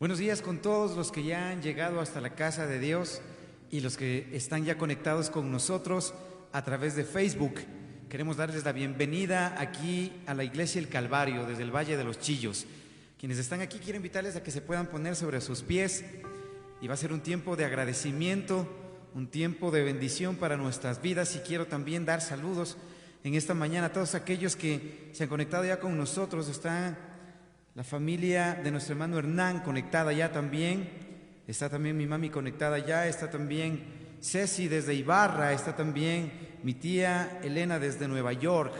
Buenos días con todos los que ya han llegado hasta la casa de Dios y los que están ya conectados con nosotros a través de Facebook. Queremos darles la bienvenida aquí a la Iglesia El Calvario desde el Valle de los Chillos. Quienes están aquí, quiero invitarles a que se puedan poner sobre sus pies y va a ser un tiempo de agradecimiento, un tiempo de bendición para nuestras vidas. Y quiero también dar saludos en esta mañana a todos aquellos que se han conectado ya con nosotros. Está la familia de nuestro hermano Hernán conectada ya también, está también mi mami conectada ya, está también Ceci desde Ibarra, está también mi tía Elena desde Nueva York,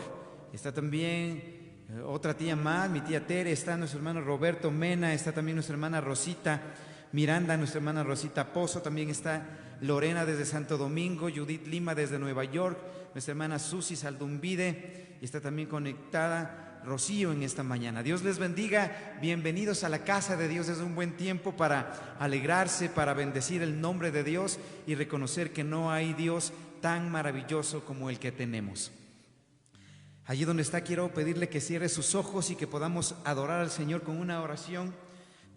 está también otra tía más, mi tía Tere, está nuestro hermano Roberto Mena, está también nuestra hermana Rosita Miranda, nuestra hermana Rosita Pozo, también está Lorena desde Santo Domingo, Judith Lima desde Nueva York, nuestra hermana Susi Saldumbide, y está también conectada Rocío en esta mañana. Dios les bendiga, bienvenidos a la casa de Dios. Es un buen tiempo para alegrarse, para bendecir el nombre de Dios y reconocer que no hay Dios tan maravilloso como el que tenemos. Allí donde está, quiero pedirle que cierre sus ojos y que podamos adorar al Señor con una oración,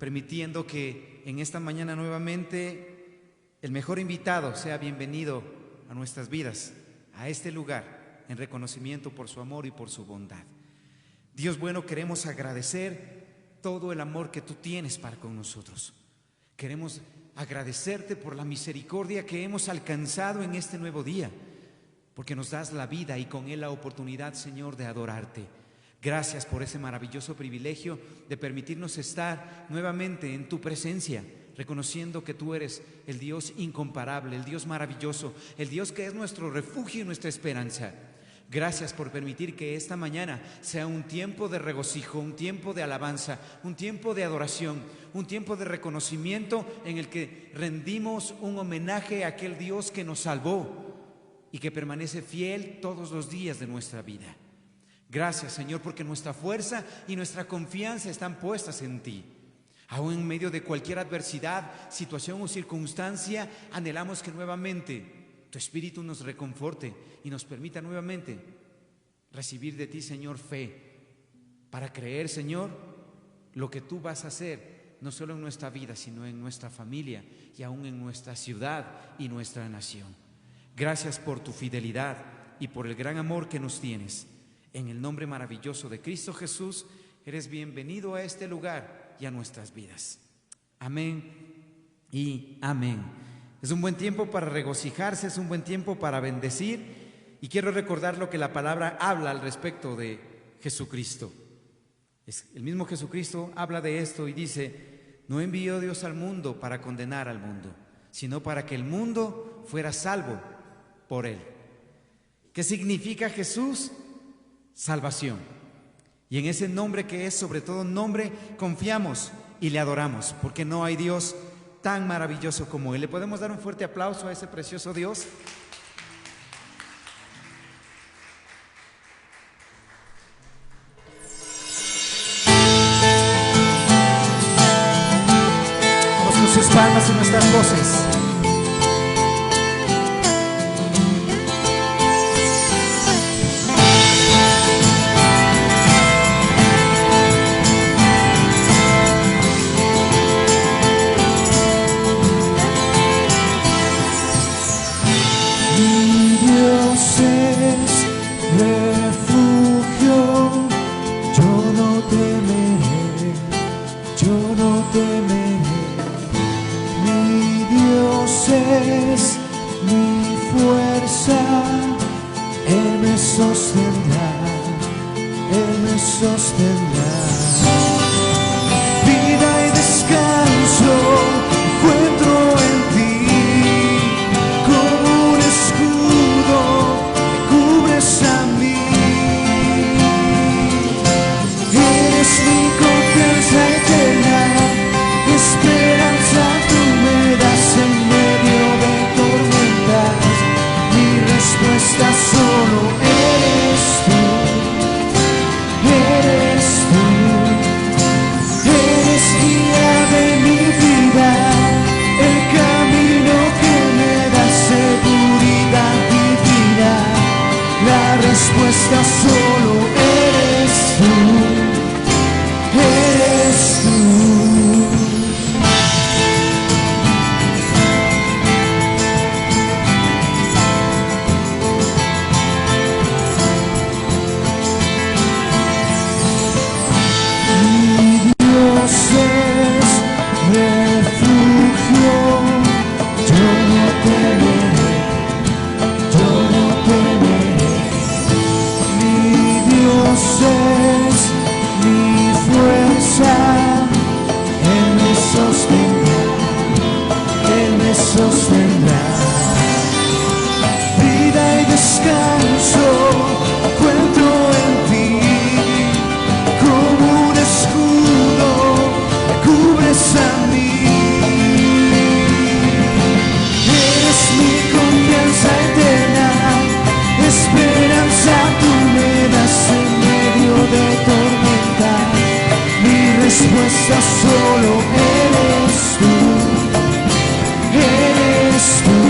permitiendo que en esta mañana nuevamente el mejor invitado sea bienvenido a nuestras vidas, a este lugar, en reconocimiento por su amor y por su bondad. Dios bueno, queremos agradecer todo el amor que tú tienes para con nosotros. Queremos agradecerte por la misericordia que hemos alcanzado en este nuevo día, porque nos das la vida y con él la oportunidad, Señor, de adorarte. Gracias por ese maravilloso privilegio de permitirnos estar nuevamente en tu presencia, reconociendo que tú eres el Dios incomparable, el Dios maravilloso, el Dios que es nuestro refugio y nuestra esperanza. Gracias por permitir que esta mañana sea un tiempo de regocijo, un tiempo de alabanza, un tiempo de adoración, un tiempo de reconocimiento en el que rendimos un homenaje a aquel Dios que nos salvó y que permanece fiel todos los días de nuestra vida. Gracias, Señor, porque nuestra fuerza y nuestra confianza están puestas en ti. Aún en medio de cualquier adversidad, situación o circunstancia, anhelamos que nuevamente tu Espíritu nos reconforte y nos permita nuevamente recibir de ti, Señor, fe para creer, Señor, lo que tú vas a hacer, no solo en nuestra vida, sino en nuestra familia y aún en nuestra ciudad y nuestra nación. Gracias por tu fidelidad y por el gran amor que nos tienes. En el nombre maravilloso de Cristo Jesús, eres bienvenido a este lugar y a nuestras vidas. Amén y amén. Es un buen tiempo para regocijarse, es un buen tiempo para bendecir, y quiero recordar lo que la palabra habla al respecto de Jesucristo. El mismo Jesucristo habla de esto y dice: no envió Dios al mundo para condenar al mundo, sino para que el mundo fuera salvo por él. ¿Qué significa Jesús? Salvación. Y en ese nombre que es sobre todo nombre, confiamos y le adoramos, porque no hay Dios tan maravilloso como él. ¿Le podemos dar un fuerte aplauso a ese precioso Dios? Vamos con sus palmas y nuestras voces. Solo eres tú, eres tú. respuesta solo eres tú. Eres tú,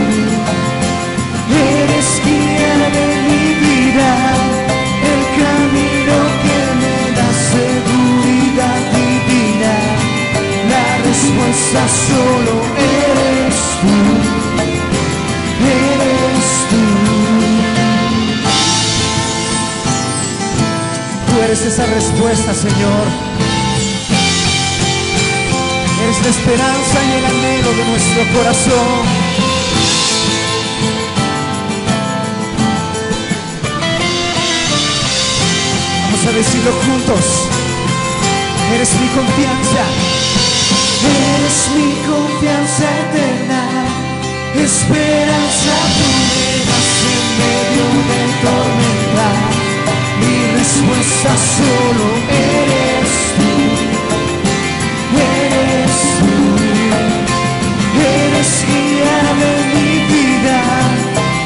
eres guía de mi vida, el camino que me da seguridad divina. La respuesta solo eres tú, eres tú. Tú eres esa respuesta, Señor. Eres la esperanza y el anhelo de nuestro corazón. Vamos a decirlo juntos. Eres mi confianza. Eres mi confianza eterna. Esperanza tú me das en medio de tormenta. Mi respuesta solo eres tú. Eres tú, eres guía de mi vida,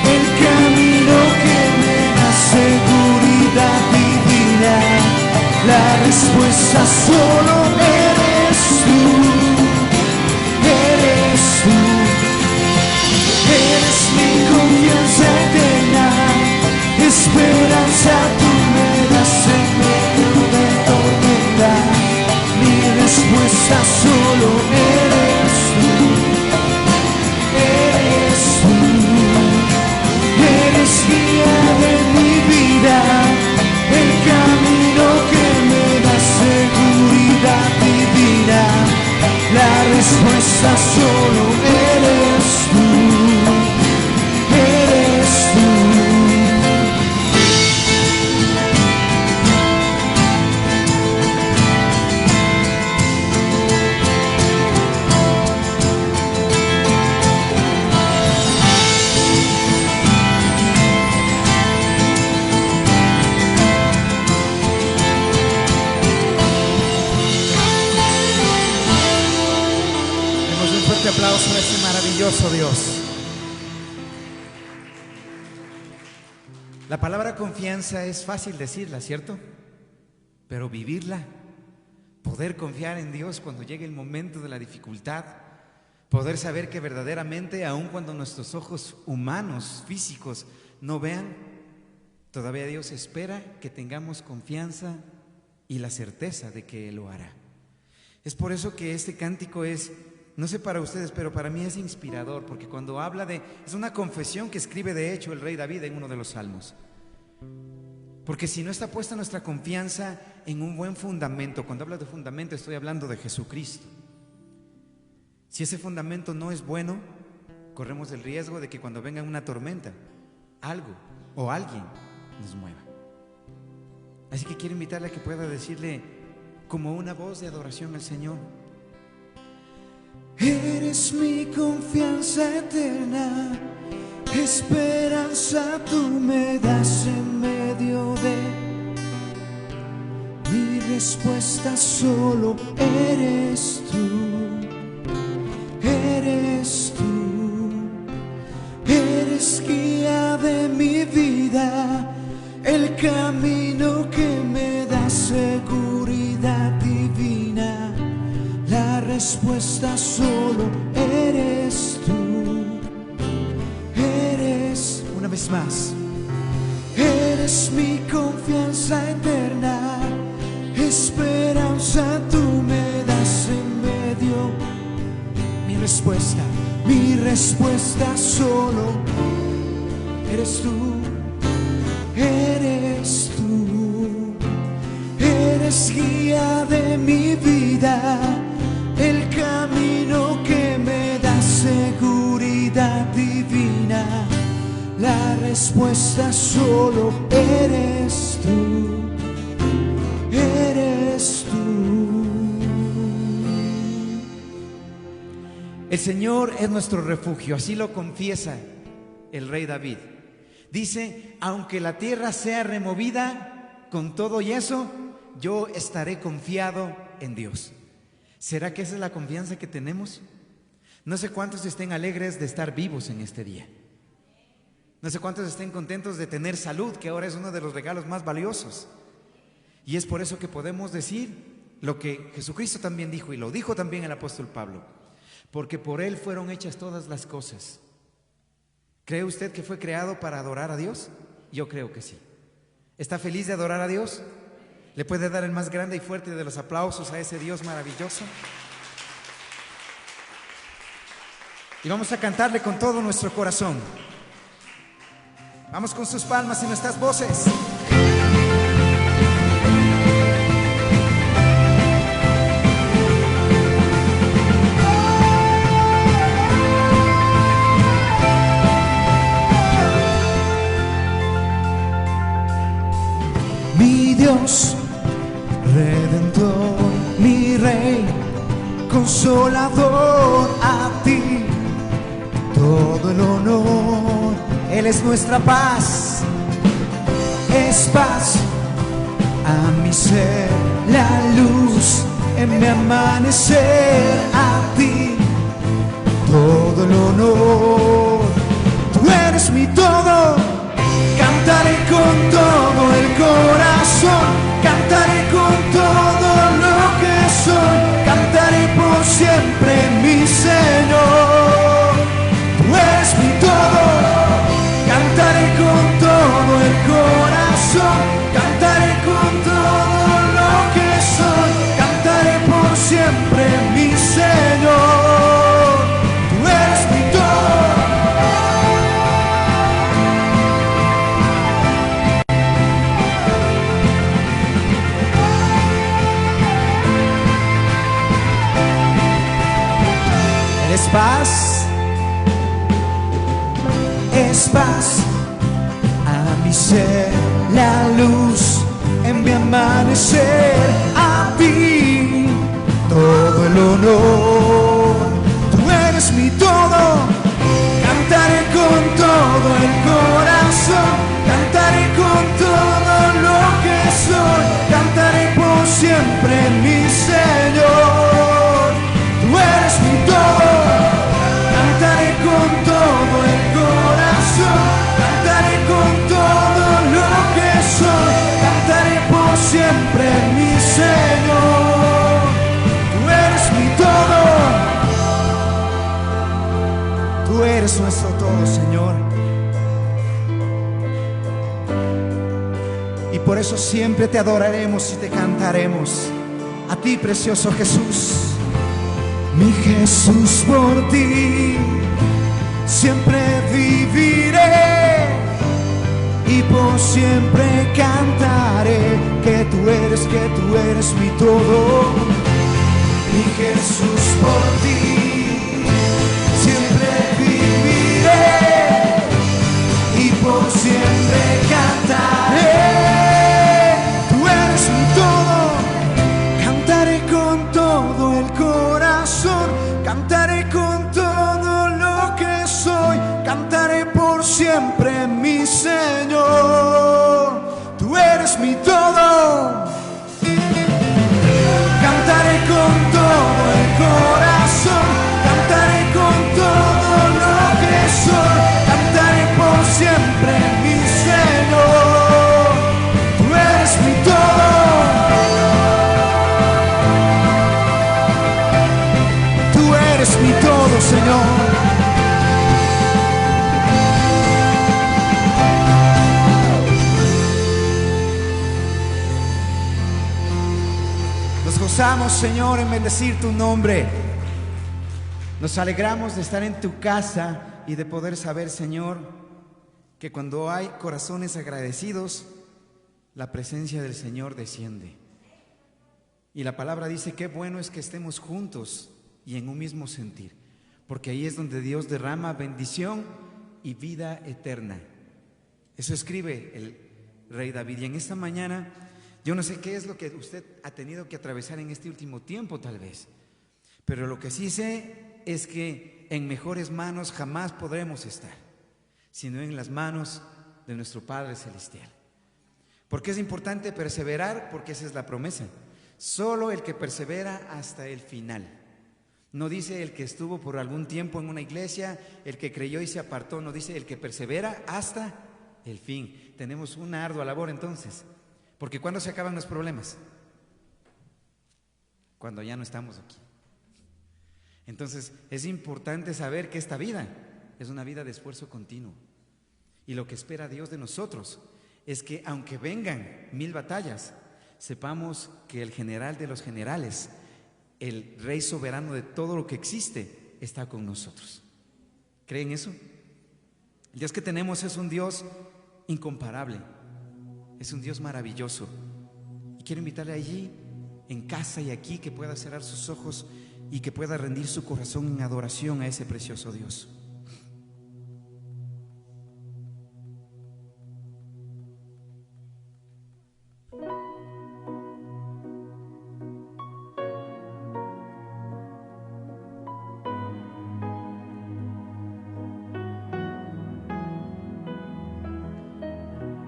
el camino que me da seguridad divina. La respuesta solo eres tú, eres tú, eres mi confianza eterna, esperanza tú me das en medio de tormenta. Mi respuesta solo eres tú, eres tú, eres guía de mi vida, el camino que me da seguridad divina. La respuesta solo eres tú, eres tú. Aplauso a ese maravilloso Dios. La palabra confianza es fácil decirla, ¿cierto? Pero vivirla, poder confiar en Dios cuando llegue el momento de la dificultad, poder saber que verdaderamente, aun cuando nuestros ojos humanos, físicos, no vean, todavía Dios espera que tengamos confianza y la certeza de que Él lo hará. Es por eso que este cántico es, no sé para ustedes, pero para mí es inspirador, porque cuando habla de, es una confesión que escribe de hecho el rey David en uno de los salmos. Porque si no está puesta nuestra confianza en un buen fundamento, cuando hablo de fundamento estoy hablando de Jesucristo. Si ese fundamento no es bueno, corremos el riesgo de que cuando venga una tormenta, algo o alguien nos mueva. Así que quiero invitarle a que pueda decirle como una voz de adoración al Señor: eres mi confianza eterna, esperanza tú me das en medio de mi respuesta solo eres tú, eres tú, eres guía de mi vida, el camino que me da seguridad divina. La respuesta solo eres tú, eres, una vez más, eres mi confianza eterna, esperanza tú me das en medio. Mi respuesta solo eres tú, eres tú, eres guía de mi vida, el camino que me da seguridad divina. La respuesta solo eres tú, eres tú. El Señor es nuestro refugio, así lo confiesa el rey David. Dice, aunque la tierra sea removida, con todo y eso, yo estaré confiado en Dios. ¿Será que esa es la confianza que tenemos? No sé cuántos estén alegres de estar vivos en este día. No sé cuántos estén contentos de tener salud, que ahora es uno de los regalos más valiosos. Y es por eso que podemos decir lo que Jesucristo también dijo, y lo dijo también el apóstol Pablo, porque por Él fueron hechas todas las cosas. ¿Cree usted que fue creado para adorar a Dios? Yo creo que sí. ¿Está feliz de adorar a Dios? ¿Le puede dar el más grande y fuerte de los aplausos a ese Dios maravilloso? Y vamos a cantarle con todo nuestro corazón. Vamos con sus palmas y nuestras voces. Mi Dios, Redentor, mi Rey, Consolador, a ti todo el honor. Él es nuestra paz, es paz a mi ser, la luz en mi amanecer. A ti todo el honor. Tú eres mi todo. Cantaré con todo el corazón, cantaré con todo lo que soy, cantaré por siempre mi Señor. Tú eres mi todo, cantaré con todo el corazón, cantaré con todo lo que soy, cantaré por siempre mi Señor. Tú eres mi todo. Es paz a mi ser, la luz en mi amanecer. A ti todo el honor. Tú eres mi todo. Cantaré con todo el corazón, cantaré con todo lo que soy, cantaré por siempre mi Señor. Tú eres mi todo. Cantaré con todo el corazón, cantaré con todo lo que soy, cantaré por siempre mi Señor. Tú eres mi todo. Tú eres nuestro todo, Señor. Y por eso siempre te adoraremos y te cantaremos. A ti, precioso Jesús. Mi Jesús, por ti siempre viviré y por siempre cantaré que tú eres mi todo. Mi Jesús, por ti siempre viviré y por siempre cantaré. Tú eres mi todo, cantaré con todo el corazón, cantaré con todo lo que soy, cantaré por siempre mi Señor. Tú eres mi todo. Cantaré con todo el corazón, cantaré con todo lo que soy, cantaré por siempre mi Señor. Tú eres mi todo. Eres mi todo, Señor. Nos gozamos, Señor, en bendecir tu nombre. Nos alegramos de estar en tu casa y de poder saber, Señor, que cuando hay corazones agradecidos, la presencia del Señor desciende. Y la palabra dice, qué bueno es que estemos juntos y en un mismo sentir, porque ahí es donde Dios derrama bendición y vida eterna. Eso escribe el rey David. Y en esta mañana, yo no sé qué es lo que usted ha tenido que atravesar en este último tiempo tal vez, pero lo que sí sé es que en mejores manos jamás podremos estar, sino en las manos de nuestro Padre Celestial. ¿Por qué es importante perseverar? Porque esa es la promesa. Solo el que persevera hasta el final. No dice el que estuvo por algún tiempo en una iglesia, el que creyó y se apartó. No dice el que persevera hasta el fin. Tenemos una ardua labor entonces, porque ¿cuándo se acaban los problemas? cuando ya no estamos aquí. Entonces es importante saber que esta vida es una vida de esfuerzo continuo, y lo que espera Dios de nosotros es que aunque vengan 1000 batallas, sepamos que el general de los generales, el rey soberano de todo lo que existe, está con nosotros. ¿Creen eso? El Dios que tenemos es un Dios incomparable, es un Dios maravilloso, y quiero invitarle allí, en casa y aquí, que pueda cerrar sus ojos y que pueda rendir su corazón en adoración a ese precioso Dios.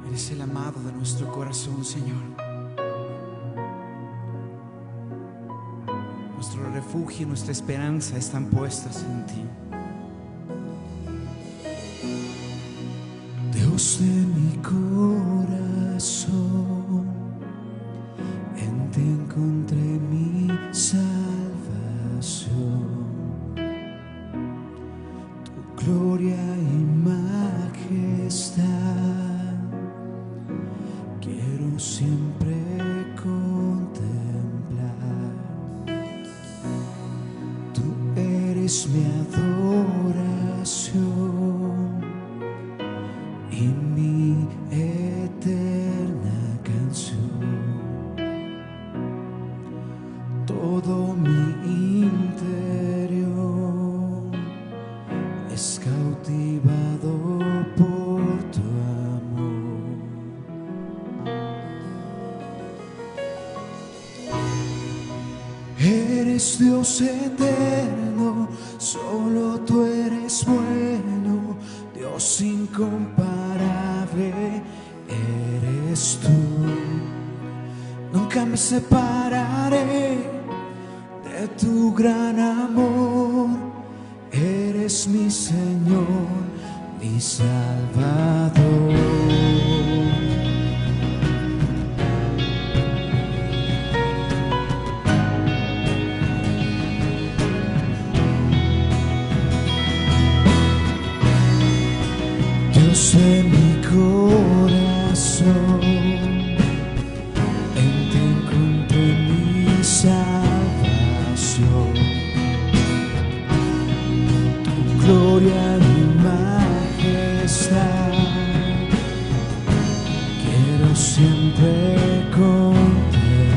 Eres el amado de nuestro corazón, Señor. Nuestro refugio y nuestra esperanza están puestas en ti. Dios de mi corazón, en ti encontré mi salvación. Tu gloria y majestad quiero siempre contemplar. Tú eres mi adoración y mi eterna canción. Todo mi interior es cautivado por tu amor. Eres Dios eterno, solo tú eres bueno, Dios incomparable eres tú. Nunca me separaré de tu gran amor, eres mi Señor, mi Salvador. Dios de mi corazón, en ti encontré mi salvación. Tu gloria y majestad quiero siempre contemplar.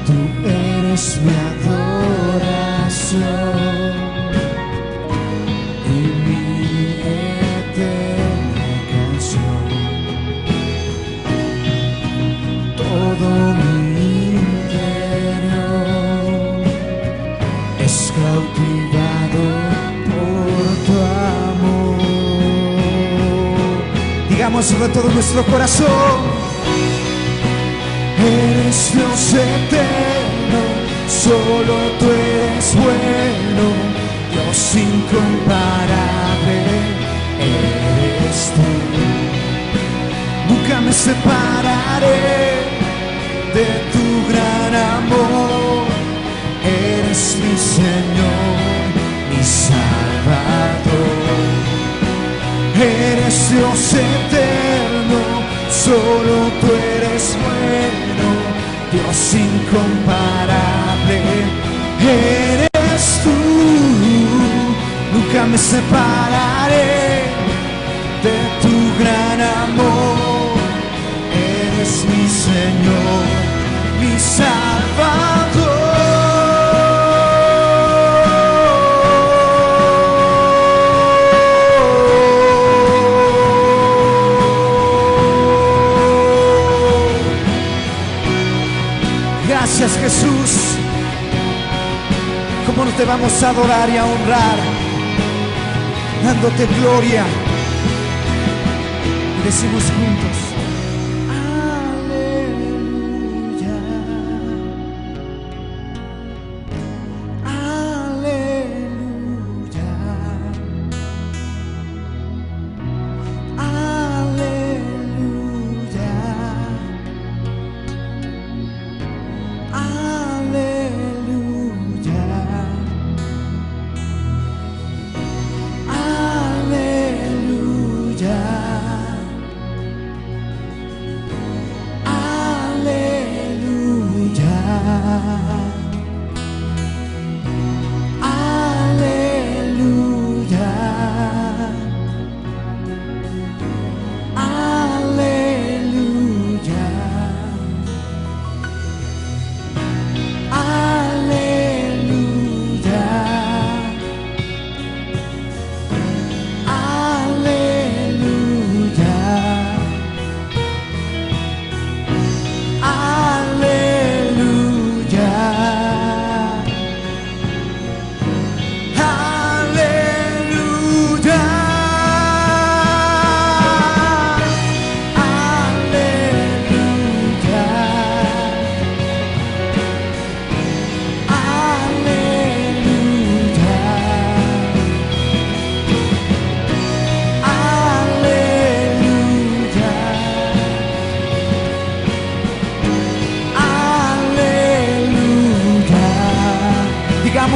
Tú eres mi adoración y mi eterna canción. Todo mi interior es cautivado por tu amor. Digámoslo de todo nuestro corazón. Eres Dios eterno, solo tú eres bueno, Dios incomparable eres tú. Nunca me separaré de tu gran amor, eres mi Señor, mi Salvador. Eres Dios eterno, solo tú eres bueno, Dios incomparable eres tú. Nunca me separaré de tu gran amor, eres mi Señor, mi Salvador. Gracias, Jesús. ¿Cómo no te vamos a adorar y a honrar? Dándote gloria. Y decimos juntos: aleluya, aleluya, aleluya,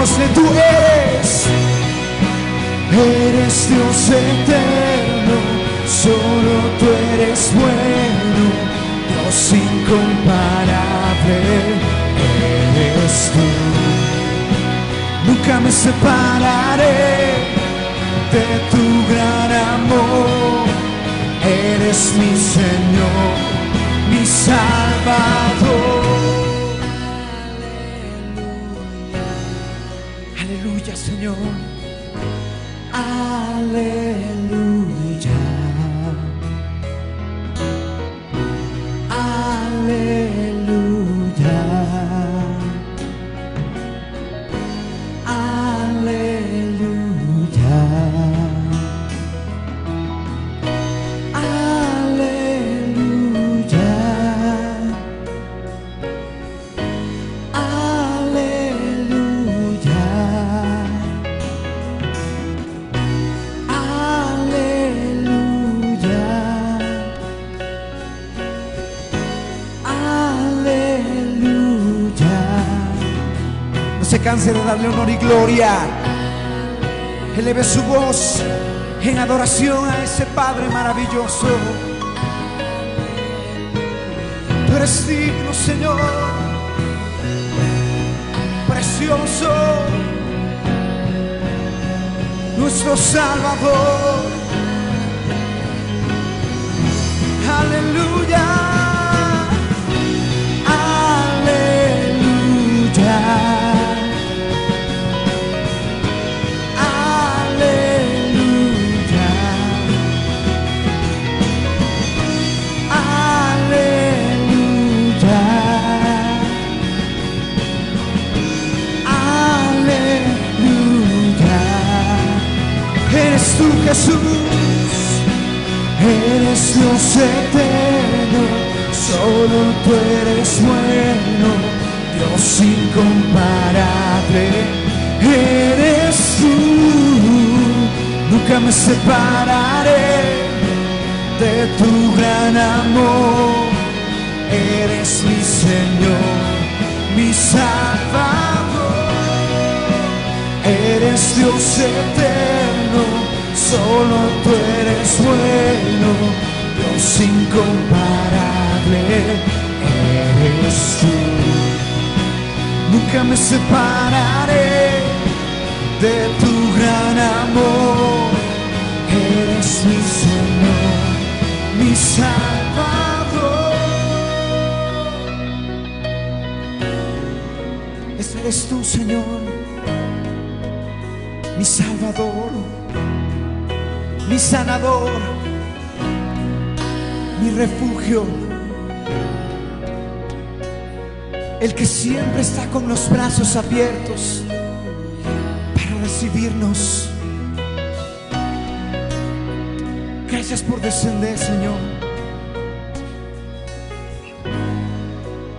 digámosle, tú eres Dios eterno, solo tú eres bueno, Dios incomparable eres tú. Nunca me separaré de tu gran amor, eres mi Señor, mi Salvador. Aleluya, Señor. Aleluya. Aleluya. Aleluya. Aleluya. Aleluya. No se canse de darle honor y gloria. Eleve su voz en adoración a ese Padre maravilloso. Tú eres digno, Señor, precioso, nuestro Salvador. Aleluya. Aleluya. Aleluya. Aleluya. Aleluya. Eres tú, Jesús, eres Dios eterno, solo tú eres bueno, Dios incomparable eres tú. Nunca me separaré de tu gran amor, eres mi Señor, mi Salvador. Eres Dios eterno, solo tú eres bueno, Dios incomparable eres tú. Nunca me separaré de tu gran amor, eres mi Señor, mi Salvador. Ese eres tú, Señor, mi Salvador, mi sanador, mi refugio, el que siempre está con los brazos abiertos para recibirnos. Gracias por descender, Señor,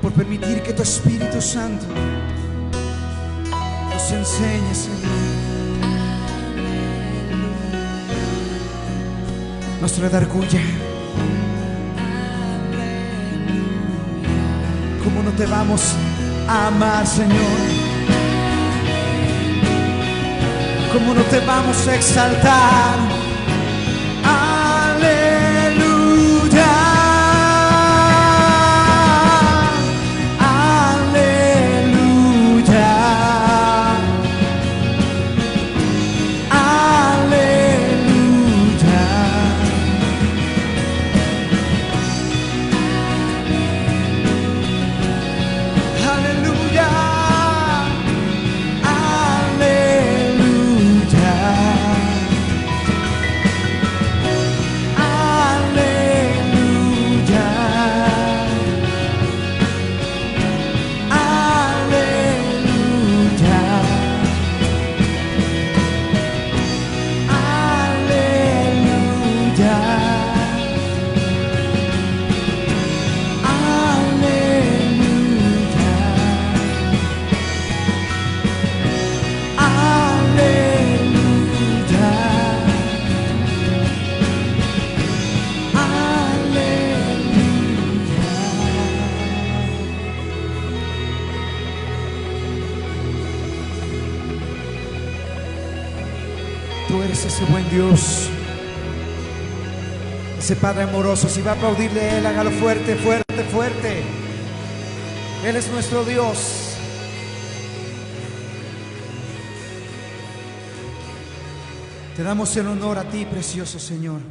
por permitir que tu Espíritu Santo nos enseñe, Señor. Nos redarguya. ¿Cómo no te vamos a amar, Señor? ¿Cómo no te vamos a exaltar? Aleluya. Aleluya. Aleluya. Aleluya. Aleluya. tú eres ese buen Dios, ese Padre amoroso. Si va a aplaudirle a Él, hágalo fuerte, fuerte, fuerte. Él es nuestro Dios. Te damos el honor a ti, precioso Señor.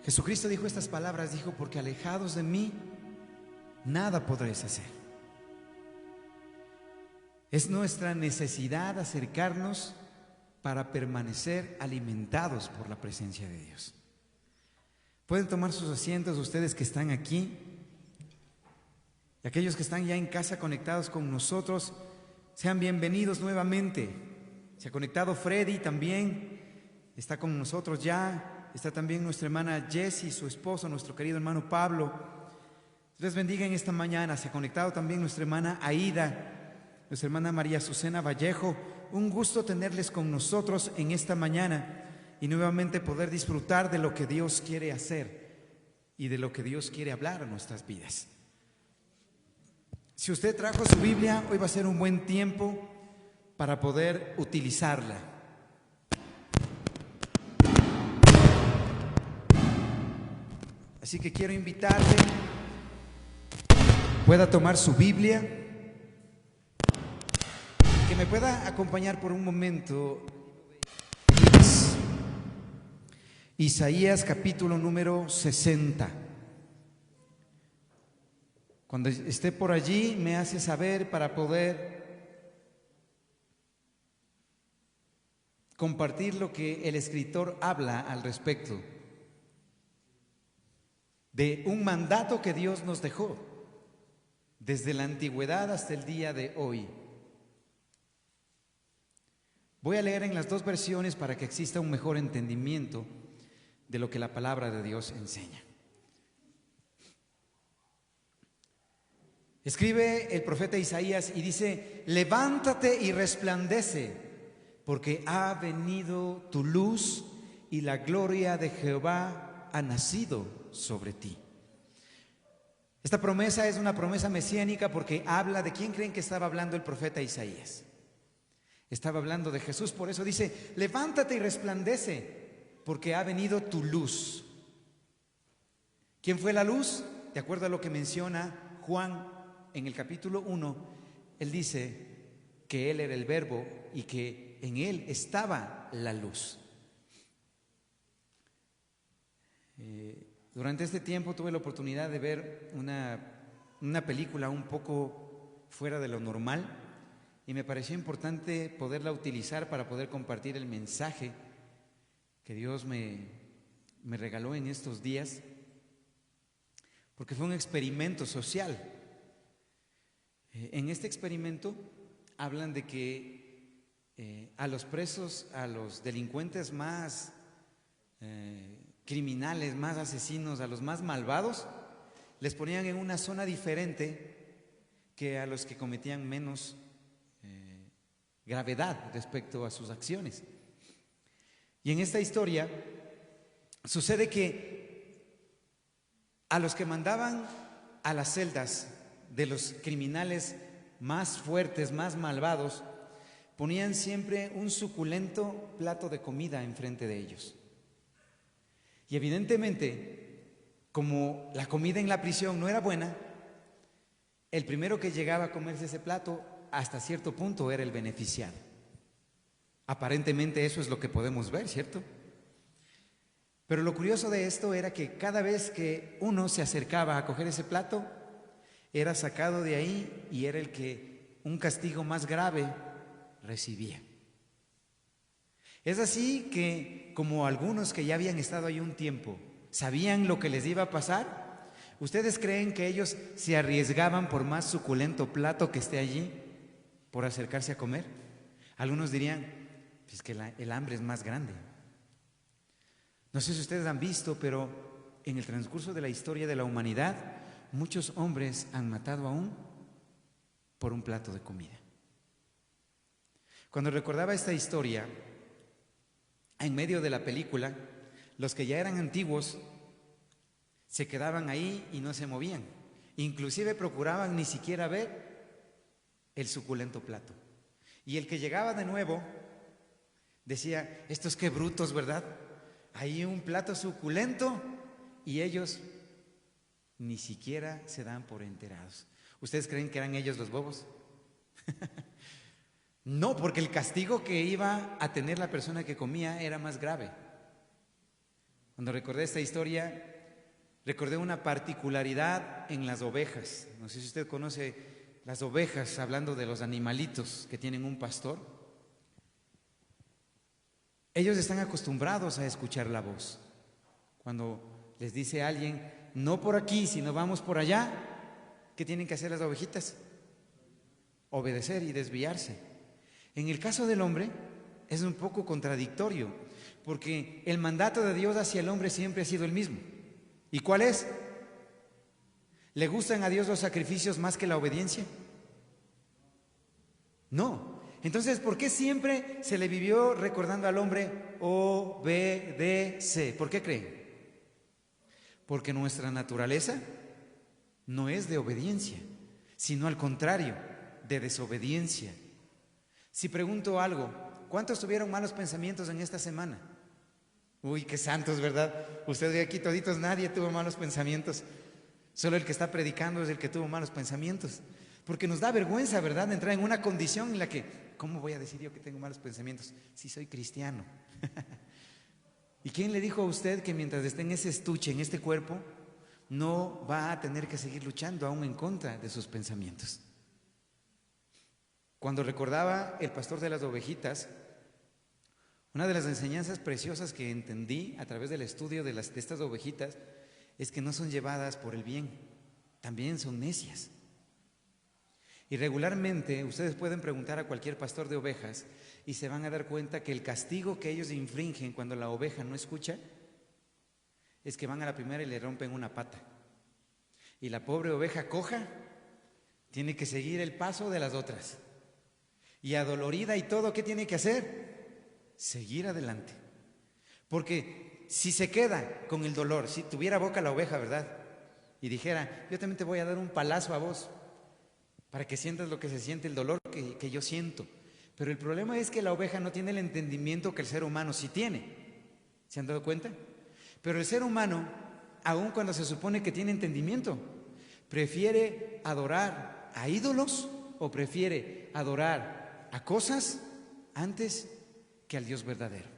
Jesucristo dijo estas palabras, dijo: porque alejados de mí, nada podréis hacer. Es nuestra necesidad acercarnos para permanecer alimentados por la presencia de Dios. Pueden tomar sus asientos ustedes que están aquí, y aquellos que están ya en casa conectados con nosotros, sean bienvenidos nuevamente. Se ha conectado Freddy también, está con nosotros ya. Está también nuestra hermana Jessie, su esposo, nuestro querido hermano Pablo. Dios bendiga en esta mañana. Se ha conectado también nuestra hermana Aida, nuestra hermana María Azucena Vallejo. Un gusto tenerles con nosotros en esta mañana y nuevamente poder disfrutar de lo que Dios quiere hacer y de lo que Dios quiere hablar a nuestras vidas. Si usted trajo su Biblia, hoy va a ser un buen tiempo para poder utilizarla. Así que quiero invitarle, pueda tomar su Biblia, que me pueda acompañar por un momento. Isaías capítulo número 60. Cuando esté por allí me hace saber para poder compartir lo que el escritor habla al respecto de un mandato que Dios nos dejó desde la antigüedad hasta el día de hoy. Voy a leer en las dos versiones para que exista un mejor entendimiento de lo que la palabra de Dios enseña. Escribe el profeta Isaías y dice: levántate y resplandece, porque ha venido tu luz y la gloria de Jehová ha nacido sobre ti. Esta promesa es una promesa mesiánica porque habla de quién creen que estaba hablando el profeta Isaías. Estaba hablando de Jesús, por eso dice: levántate y resplandece, porque ha venido tu luz. ¿Quién fue la luz? De acuerdo a lo que menciona Juan en el capítulo 1, él dice que él era el verbo y que en él estaba la luz. Durante este tiempo tuve la oportunidad de ver una película un poco fuera de lo normal y me pareció importante poderla utilizar para poder compartir el mensaje que Dios me regaló en estos días, porque fue un experimento social. En este experimento hablan de que a los presos, a los delincuentes más criminales, más asesinos, a los más malvados, les ponían en una zona diferente que a los que cometían menos gravedad respecto a sus acciones. Y en esta historia sucede que a los que mandaban a las celdas de los criminales más fuertes, más malvados, ponían siempre un suculento plato de comida enfrente de ellos. Y evidentemente, como la comida en la prisión no era buena, el primero que llegaba a comerse ese plato hasta cierto punto era el beneficiado. Aparentemente eso es lo que podemos ver, ¿cierto? Pero lo curioso de esto era que cada vez que uno se acercaba a coger ese plato, era sacado de ahí y era el que un castigo más grave recibía. Es así que, como algunos que ya habían estado ahí un tiempo sabían lo que les iba a pasar, ¿ustedes creen que ellos se arriesgaban por más suculento plato que esté allí por acercarse a comer? Algunos dirían: es que el hambre es más grande. No sé si ustedes han visto, pero en el transcurso de la historia de la humanidad, muchos hombres han matado aún por un plato de comida. Cuando recordaba esta historia, en medio de la película, los que ya eran antiguos se quedaban ahí y no se movían. Inclusive procuraban ni siquiera ver el suculento plato. Y el que llegaba de nuevo decía, estos qué brutos, ¿verdad? Hay un plato suculento y ellos ni siquiera se dan por enterados. ¿Ustedes creen que eran ellos los bobos? No, porque el castigo que iba a tener la persona que comía era más grave. Cuando recordé esta historia, recordé una particularidad en las ovejas. No sé si usted conoce las ovejas, hablando de los animalitos que tienen un pastor. Ellos están acostumbrados a escuchar la voz. Cuando les dice a alguien, no por aquí, sino vamos por allá, ¿qué tienen que hacer las ovejitas? Obedecer y desviarse. En el caso del hombre es un poco contradictorio, porque el mandato de Dios hacia el hombre siempre ha sido el mismo. ¿Y cuál es? ¿Le gustan a Dios los sacrificios más que la obediencia? No. Entonces, ¿por qué siempre se le vivió recordando al hombre, obedece? ¿Por qué creen? Porque nuestra naturaleza no es de obediencia, sino al contrario, de desobediencia. Si pregunto algo, ¿cuántos tuvieron malos pensamientos en esta semana? Uy, qué santos, ¿verdad? Ustedes de aquí toditos, nadie tuvo malos pensamientos. Solo el que está predicando es el que tuvo malos pensamientos. Porque nos da vergüenza, ¿verdad?, de entrar en una condición en la que, ¿cómo voy a decir yo que tengo malos pensamientos si soy cristiano? ¿Y quién le dijo a usted que mientras esté en ese estuche, en este cuerpo, no va a tener que seguir luchando aún en contra de sus pensamientos? Cuando recordaba el pastor de las ovejitas, una de las enseñanzas preciosas que entendí a través del estudio de estas ovejitas es que no son llevadas por el bien, también son necias. Y regularmente ustedes pueden preguntar a cualquier pastor de ovejas y se van a dar cuenta que el castigo que ellos infringen cuando la oveja no escucha es que van a la primera y le rompen una pata. Y la pobre oveja coja tiene que seguir el paso de las otras. Y adolorida y todo, ¿qué tiene que hacer? Seguir adelante. Porque si se queda con el dolor, si tuviera boca la oveja, ¿verdad?, y dijera, yo también te voy a dar un palazo a vos para que sientas lo que se siente el dolor que yo siento. Pero el problema es que la oveja no tiene el entendimiento que el ser humano sí tiene. ¿Se han dado cuenta? Pero el ser humano, aun cuando se supone que tiene entendimiento, prefiere adorar a ídolos o prefiere adorar a cosas antes que al Dios verdadero.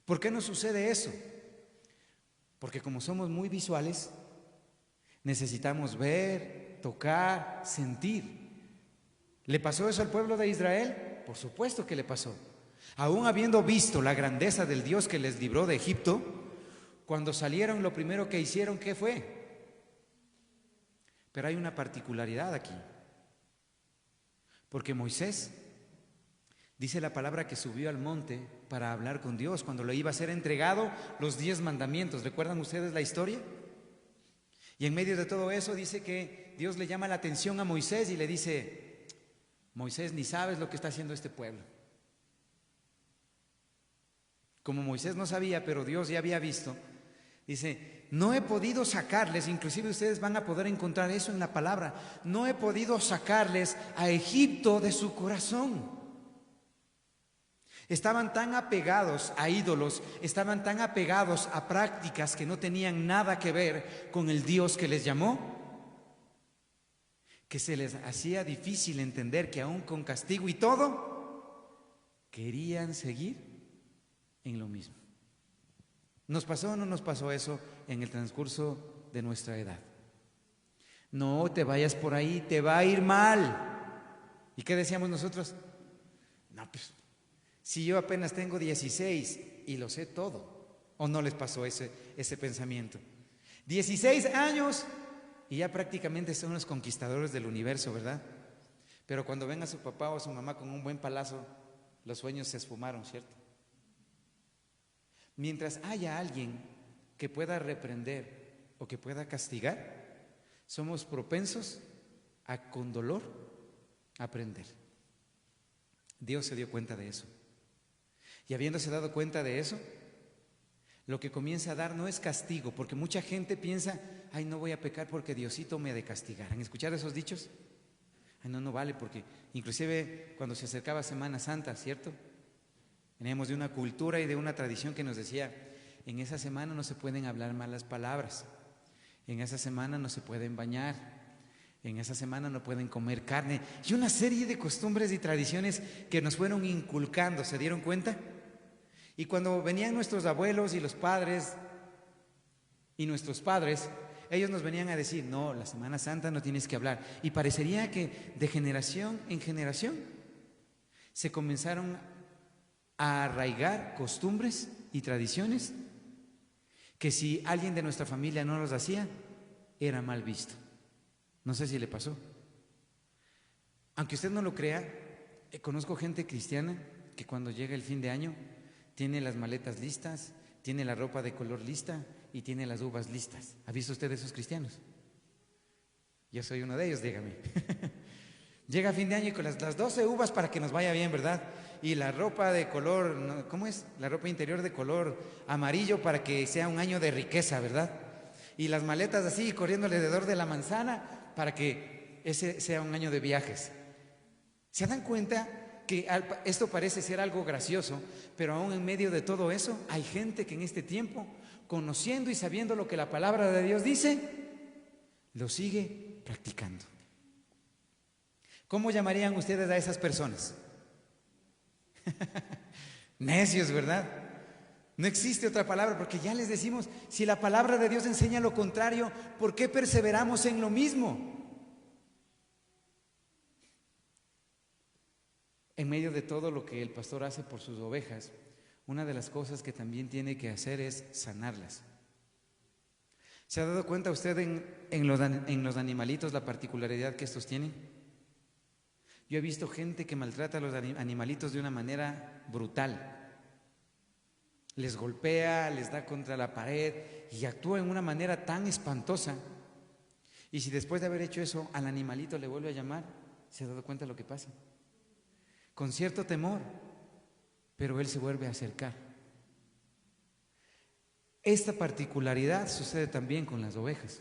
¿Por qué nos sucede eso? Porque como somos muy visuales, necesitamos ver, tocar, sentir. ¿Le pasó eso al pueblo de Israel? Por supuesto que le pasó. Aún habiendo visto la grandeza del Dios que les libró de Egipto, cuando salieron lo primero que hicieron, ¿qué fue? Pero hay una particularidad aquí. Porque Moisés, dice la palabra que subió al monte para hablar con Dios cuando le iba a ser entregado los 10 mandamientos. ¿Recuerdan ustedes la historia? Y en medio de todo eso dice que Dios le llama la atención a Moisés y le dice, Moisés, ni sabes lo que está haciendo este pueblo. Como Moisés no sabía, pero Dios ya había visto, dice, no he podido sacarles, inclusive ustedes van a poder encontrar eso en la palabra, no he podido sacarles a Egipto de su corazón. Estaban tan apegados a ídolos, estaban tan apegados a prácticas que no tenían nada que ver con el Dios que les llamó, que se les hacía difícil entender que aún con castigo y todo, querían seguir en lo mismo. ¿Nos pasó o no nos pasó eso en el transcurso de nuestra edad? No te vayas por ahí, te va a ir mal. ¿Y qué decíamos nosotros? No, pues, si yo apenas tengo 16 y lo sé todo. ¿O no les pasó ese pensamiento? 16 años y ya prácticamente son los conquistadores del universo, ¿verdad? Pero cuando ven a su papá o a su mamá con un buen palazo, los sueños se esfumaron, ¿cierto? Mientras haya alguien que pueda reprender o que pueda castigar, somos propensos a con dolor aprender. Dios se dio cuenta de eso. Y habiéndose dado cuenta de eso, lo que comienza a dar no es castigo, porque mucha gente piensa, ay, no voy a pecar porque Diosito me ha de castigar. ¿Han escuchado esos dichos? Ay, no, no vale, porque inclusive cuando se acercaba Semana Santa, ¿cierto? Veníamos de una cultura y de una tradición que nos decía, en esa semana no se pueden hablar malas palabras, en esa semana no se pueden bañar, en esa semana no pueden comer carne, y una serie de costumbres y tradiciones que nos fueron inculcando, ¿se dieron cuenta? Y cuando venían nuestros abuelos y los padres y nuestros padres, ellos nos venían a decir, no, la Semana Santa no tienes que hablar. Y parecería que de generación en generación se comenzaron a arraigar costumbres y tradiciones que si alguien de nuestra familia no los hacía, era mal visto. No sé si le pasó. Aunque usted no lo crea, conozco gente cristiana que cuando llega el fin de año tiene las maletas listas, tiene la ropa de color lista y tiene las uvas listas. ¿Ha visto usted esos cristianos? Yo soy uno de ellos, dígame. Llega a fin de año y con las 12 uvas para que nos vaya bien, ¿verdad? Y la ropa de color, ¿cómo es? La ropa interior de color amarillo para que sea un año de riqueza, ¿verdad? Y las maletas así, corriendo alrededor de la manzana para que ese sea un año de viajes. ¿Se dan cuenta que esto parece ser algo gracioso, pero aún en medio de todo eso hay gente que en este tiempo, conociendo y sabiendo lo que la palabra de Dios dice, lo sigue practicando? ¿Cómo llamarían ustedes a esas personas? Necios, ¿verdad? No existe otra palabra, porque ya les decimos, si la palabra de Dios enseña lo contrario, ¿por qué perseveramos en lo mismo? En medio de todo lo que el pastor hace por sus ovejas, una de las cosas que también tiene que hacer es sanarlas. ¿Se ha dado cuenta usted en los animalitos la particularidad que estos tienen? Yo he visto gente que maltrata a los animalitos de una manera brutal. Les golpea, les da contra la pared y actúa en una manera tan espantosa. Y si después de haber hecho eso al animalito le vuelve a llamar, ¿se ha dado cuenta de lo que pasa? Con cierto temor, pero él se vuelve a acercar. Esta particularidad sucede también con las ovejas.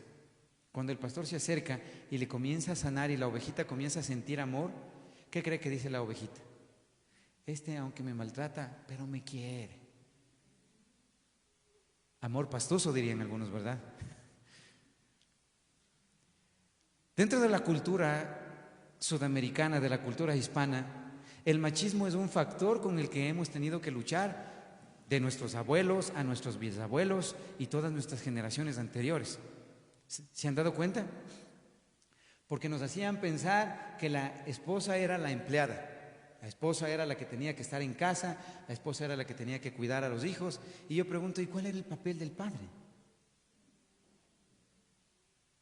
Cuando el pastor se acerca y le comienza a sanar y la ovejita comienza a sentir amor, ¿qué cree que dice la ovejita? Aunque me maltrata, pero me quiere. Amor pastoso, dirían algunos, ¿verdad? Dentro de la cultura sudamericana, de la cultura hispana, el machismo es un factor con el que hemos tenido que luchar de nuestros abuelos a nuestros bisabuelos y todas nuestras generaciones anteriores. ¿Se han dado cuenta? Porque nos hacían pensar que la esposa era la empleada, la esposa era la que tenía que estar en casa, la esposa era la que tenía que cuidar a los hijos. Y yo pregunto, ¿y cuál era el papel del padre?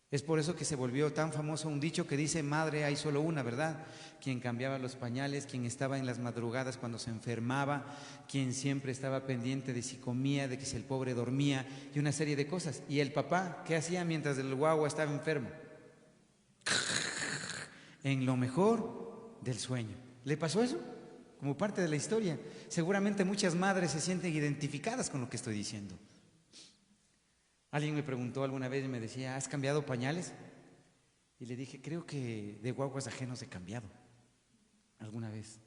Es por eso que se volvió tan famoso un dicho que dice, madre hay solo una, ¿verdad? Quien cambiaba los pañales, quien estaba en las madrugadas cuando se enfermaba, quien siempre estaba pendiente de si comía, de que si el pobre dormía y una serie de cosas. ¿Y el papá qué hacía mientras el guagua estaba enfermo? En lo mejor del sueño. ¿Le pasó eso? Como parte de la historia. Seguramente muchas madres se sienten identificadas con lo que estoy diciendo. Alguien me preguntó alguna vez y me decía, ¿has cambiado pañales? Y le dije, creo que de guaguas ajenos he cambiado alguna vez.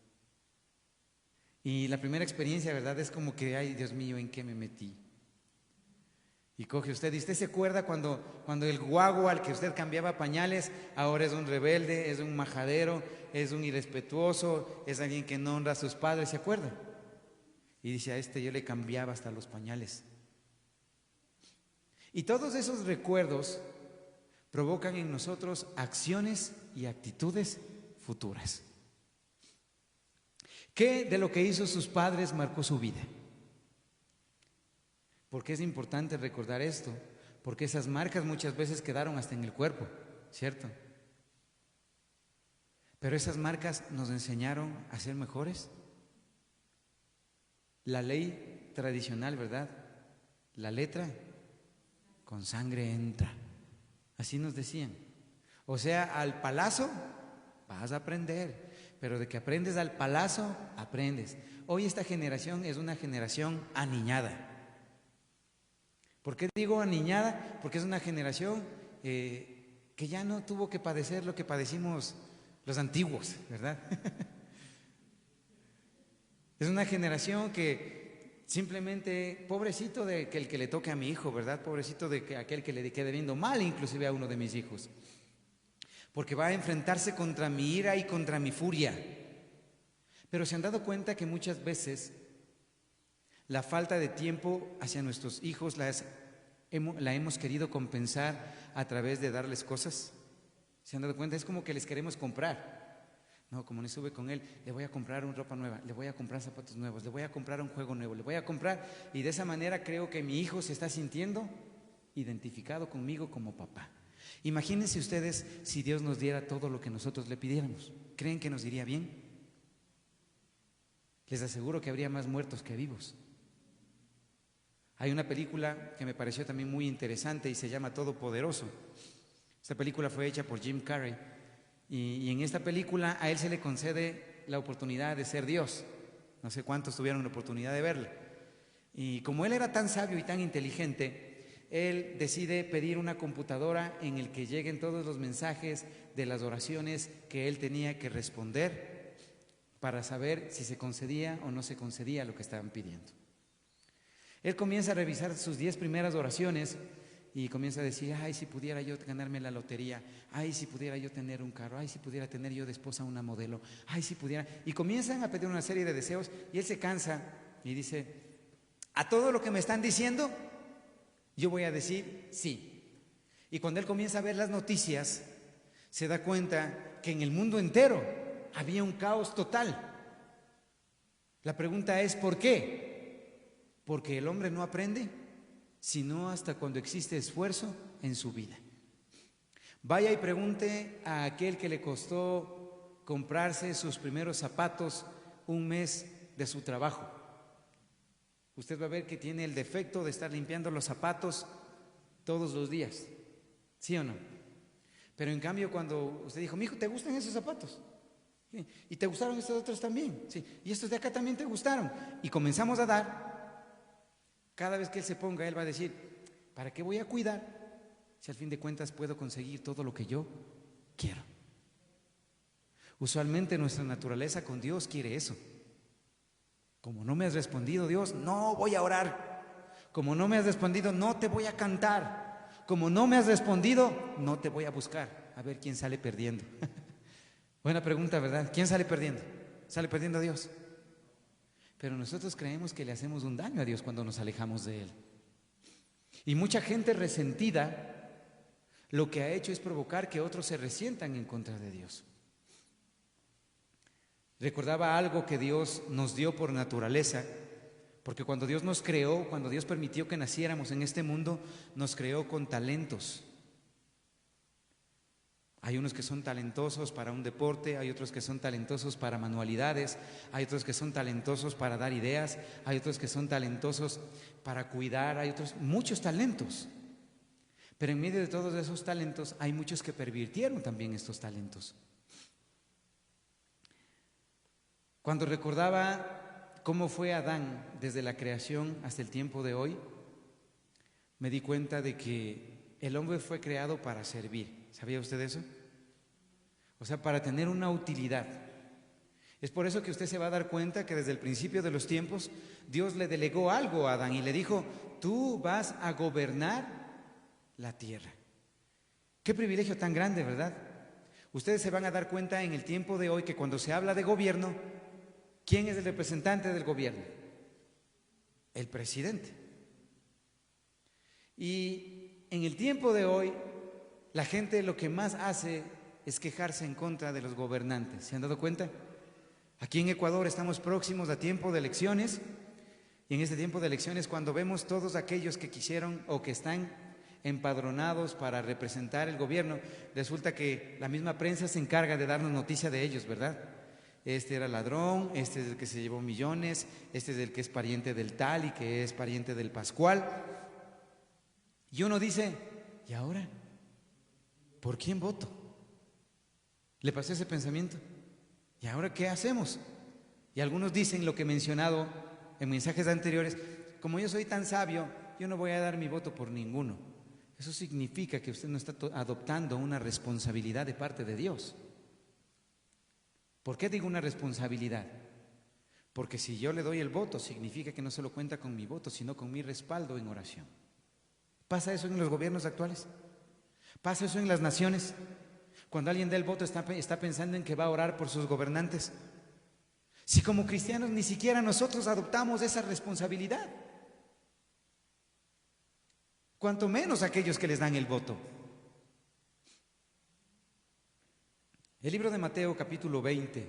Y la primera experiencia, ¿verdad? Es como que, ay, Dios mío, ¿en qué me metí? Y coge usted, y usted se acuerda cuando el guagua al que usted cambiaba pañales ahora es un rebelde, es un majadero, es un irrespetuoso, es alguien que no honra a sus padres, ¿se acuerda? Y dice, a yo le cambiaba hasta los pañales. Y todos esos recuerdos provocan en nosotros acciones y actitudes futuras. ¿Qué de lo que hizo sus padres marcó su vida? Porque es importante recordar esto, porque esas marcas muchas veces quedaron hasta en el cuerpo, ¿cierto? Pero esas marcas nos enseñaron a ser mejores. La ley tradicional, ¿verdad? La letra con sangre entra. Así nos decían. O sea, al palazo vas a aprender, pero de que aprendes al palazo, aprendes. Hoy esta generación es una generación aniñada. ¿Por qué digo aniñada? Porque es una generación que ya no tuvo que padecer lo que padecimos los antiguos, ¿verdad? Es una generación que simplemente, pobrecito de que el que le toque a mi hijo, ¿verdad? Pobrecito de que aquel que le quede viendo mal inclusive a uno de mis hijos, porque va a enfrentarse contra mi ira y contra mi furia. Pero se han dado cuenta que muchas veces la falta de tiempo hacia nuestros hijos la hemos querido compensar a través de darles cosas. ¿Se han dado cuenta? Es como que les queremos comprar. No, como no estuve con él, le voy a comprar una ropa nueva, le voy a comprar zapatos nuevos, le voy a comprar un juego nuevo, le voy a comprar, y de esa manera creo que mi hijo se está sintiendo identificado conmigo como papá. Imagínense ustedes si Dios nos diera todo lo que nosotros le pidiéramos. ¿Creen que nos iría bien? Les aseguro que habría más muertos que vivos. Hay una película que me pareció también muy interesante y se llama Todopoderoso. Esta película fue hecha por Jim Carrey y en esta película a él se le concede la oportunidad de ser Dios. No sé cuántos tuvieron la oportunidad de verla. Y como él era tan sabio y tan inteligente, él decide pedir una computadora en el que lleguen todos los mensajes de las oraciones que él tenía que responder para saber si se concedía o no se concedía lo que estaban pidiendo. Él comienza a revisar sus 10 primeras oraciones y comienza a decir: ay, si pudiera yo ganarme la lotería, ay, si pudiera yo tener un carro, ay, si pudiera tener yo de esposa una modelo, ay, si pudiera. Y comienzan a pedir una serie de deseos y él se cansa y dice: a todo lo que me están diciendo, yo voy a decir sí. Y cuando él comienza a ver las noticias, se da cuenta que en el mundo entero había un caos total. La pregunta es: ¿por qué? Porque el hombre no aprende sino hasta cuando existe esfuerzo en su vida. Vaya y pregunte a aquel que le costó comprarse sus primeros zapatos un mes de su trabajo. Usted va a ver que tiene el defecto de estar limpiando los zapatos todos los días, ¿sí o no? Pero en cambio cuando usted dijo: mi hijo, ¿te gustan esos zapatos? ¿Sí? ¿Y te gustaron estos otros también? Sí. ¿Y estos de acá también te gustaron? Y comenzamos a dar. Cada vez que él se ponga, él va a decir: ¿para qué voy a cuidar si al fin de cuentas puedo conseguir todo lo que yo quiero? Usualmente nuestra naturaleza con Dios quiere eso. Como no me has respondido, Dios, no voy a orar. Como no me has respondido, no te voy a cantar. Como no me has respondido, no te voy a buscar. A ver quién sale perdiendo. Buena pregunta, ¿verdad? ¿Quién sale perdiendo? ¿Sale perdiendo a Dios? Pero nosotros creemos que le hacemos un daño a Dios cuando nos alejamos de Él. Y mucha gente resentida lo que ha hecho es provocar que otros se resientan en contra de Dios. Recordaba algo que Dios nos dio por naturaleza, porque cuando Dios nos creó, cuando Dios permitió que naciéramos en este mundo, nos creó con talentos. Hay unos que son talentosos para un deporte, hay otros que son talentosos para manualidades, hay otros que son talentosos para dar ideas, hay otros que son talentosos para cuidar, hay otros, muchos talentos. Pero en medio de todos esos talentos hay muchos que pervirtieron también estos talentos. Cuando recordaba cómo fue Adán desde la creación hasta el tiempo de hoy, me di cuenta de que el hombre fue creado para servir. ¿Sabía usted eso? O sea, para tener una utilidad. Es por eso que usted se va a dar cuenta que desde el principio de los tiempos Dios le delegó algo a Adán y le dijo: tú vas a gobernar la tierra. Qué privilegio tan grande, ¿verdad? Ustedes se van a dar cuenta en el tiempo de hoy que cuando se habla de gobierno, ¿quién es el representante del gobierno? El presidente. Y en el tiempo de hoy la gente lo que más hace es quejarse en contra de los gobernantes. ¿Se han dado cuenta? Aquí en Ecuador estamos próximos a tiempo de elecciones y en este tiempo de elecciones, cuando vemos todos aquellos que quisieron o que están empadronados para representar el gobierno, resulta que la misma prensa se encarga de darnos noticia de ellos, ¿verdad? Este era ladrón, este es el que se llevó millones, este es el que es pariente del tal y que es pariente del Pascual. Y uno dice: ¿y ahora? ¿Por quién voto? ¿Le pasó ese pensamiento? ¿Y ahora qué hacemos? Y algunos dicen lo que he mencionado en mensajes anteriores: como yo soy tan sabio, yo no voy a dar mi voto por ninguno. Eso significa que usted no está adoptando una responsabilidad de parte de Dios. ¿Por qué digo una responsabilidad? Porque si yo le doy el voto, significa que no solo cuenta con mi voto, sino con mi respaldo en oración. ¿Pasa eso en los gobiernos actuales? ¿Pasa eso en las naciones? Cuando alguien da el voto está pensando en que va a orar por sus gobernantes. Si como cristianos ni siquiera nosotros adoptamos esa responsabilidad, cuanto menos aquellos que les dan el voto. El libro de Mateo capítulo 20,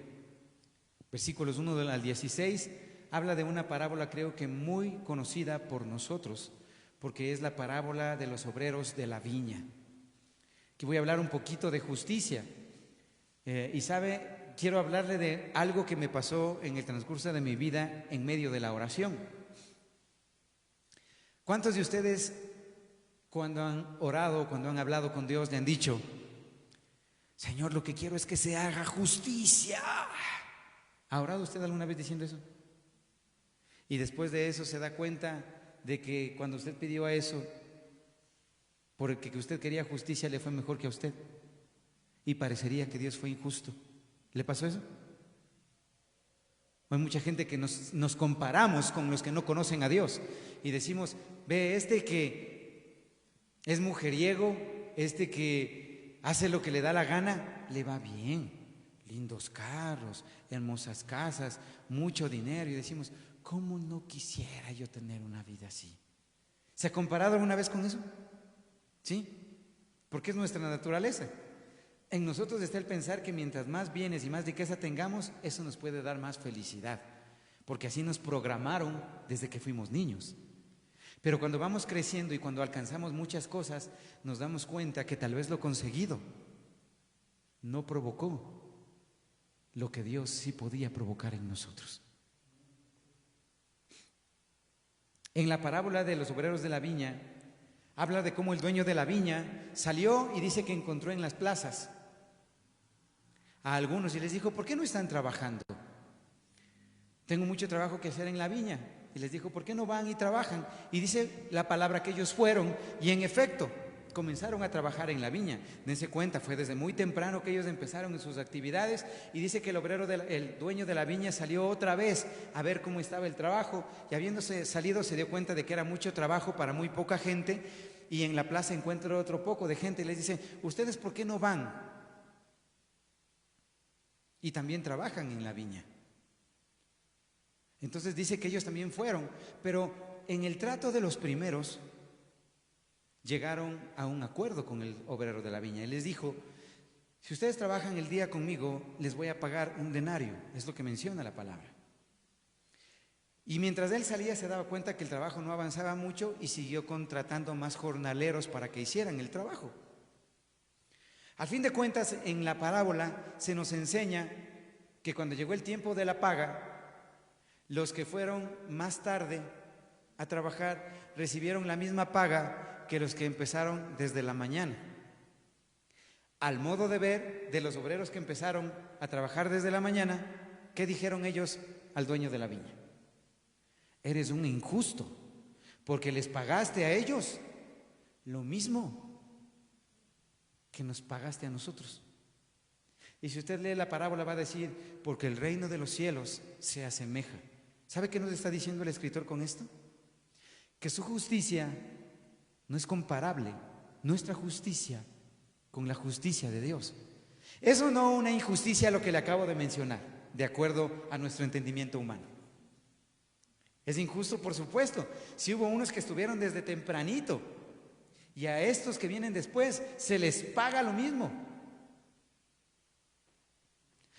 versículos 1 al 16, habla de una parábola creo que muy conocida por nosotros, porque es la parábola de los obreros de la viña. Aquí voy a hablar un poquito de justicia. Y sabe, quiero hablarle de algo que me pasó en el transcurso de mi vida en medio de la oración. ¿Cuántos de ustedes cuando han orado, cuando han hablado con Dios, le han dicho: Señor, lo que quiero es que se haga justicia? ¿Ha orado usted alguna vez diciendo eso? Y después de eso se da cuenta de que cuando usted pidió a eso, porque que usted quería justicia, le fue mejor que a usted. Y parecería que Dios fue injusto. ¿Le pasó eso? Hay mucha gente que nos comparamos con los que no conocen a Dios y decimos: ve, este que es mujeriego, este que hace lo que le da la gana, le va bien, lindos carros, hermosas casas, mucho dinero, y decimos: ¿cómo no quisiera yo tener una vida así? ¿Se ha comparado alguna vez con eso? ¿Sí? Porque es nuestra naturaleza. En nosotros está el pensar que mientras más bienes y más riqueza tengamos, eso nos puede dar más felicidad, porque así nos programaron desde que fuimos niños. Pero cuando vamos creciendo y cuando alcanzamos muchas cosas, nos damos cuenta que tal vez lo conseguido no provocó lo que Dios sí podía provocar en nosotros. En la parábola de los obreros de la viña, habla de cómo el dueño de la viña salió y dice que encontró en las plazas a algunos y les dijo: ¿por qué no están trabajando? Tengo mucho trabajo que hacer en la viña. Y les dijo: ¿por qué no van y trabajan? Y dice la palabra que ellos fueron y en efecto comenzaron a trabajar en la viña. Dense cuenta, fue desde muy temprano que ellos empezaron en sus actividades, y dice que el dueño de la viña salió otra vez a ver cómo estaba el trabajo, y habiéndose salido se dio cuenta de que era mucho trabajo para muy poca gente, y en la plaza encuentra otro poco de gente y les dice: ¿ustedes por qué no van? Y también trabajan en la viña. Entonces dice que ellos también fueron, pero en el trato de los primeros llegaron a un acuerdo con el obrero de la viña y les dijo: si ustedes trabajan el día conmigo, les voy a pagar un denario, es lo que menciona la palabra. Y mientras él salía se daba cuenta que el trabajo no avanzaba mucho y siguió contratando más jornaleros para que hicieran el trabajo. Al fin de cuentas, en la parábola se nos enseña que cuando llegó el tiempo de la paga, los que fueron más tarde a trabajar recibieron la misma paga que los que empezaron desde la mañana. Al modo de ver de los obreros que empezaron a trabajar desde la mañana, ¿qué dijeron ellos al dueño de la viña? Eres un injusto, porque les pagaste a ellos lo mismo que nos pagaste a nosotros. Y si usted lee la parábola va a decir: porque el reino de los cielos se asemeja. ¿Sabe qué nos está diciendo el escritor con esto? Que su justicia no es comparable, nuestra justicia, con la justicia de Dios. Eso no una injusticia lo que le acabo de mencionar, de acuerdo a nuestro entendimiento humano. Es injusto, por supuesto, si hubo unos que estuvieron desde tempranito y a estos que vienen después se les paga lo mismo.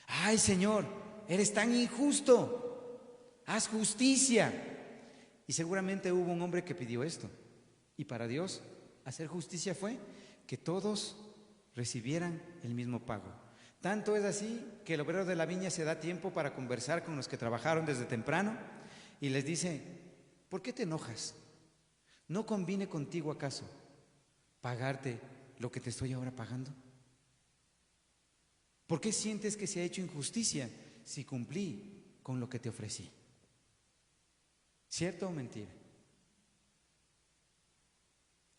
Ay, Señor, eres tan injusto, haz justicia. Y seguramente hubo un hombre que pidió esto. Y para Dios, hacer justicia fue que todos recibieran el mismo pago. Tanto es así que el obrero de la viña se da tiempo para conversar con los que trabajaron desde temprano y les dice: ¿por qué te enojas? ¿No conviene contigo acaso pagarte lo que te estoy ahora pagando? ¿Por qué sientes que se ha hecho injusticia si cumplí con lo que te ofrecí? ¿Cierto o mentira?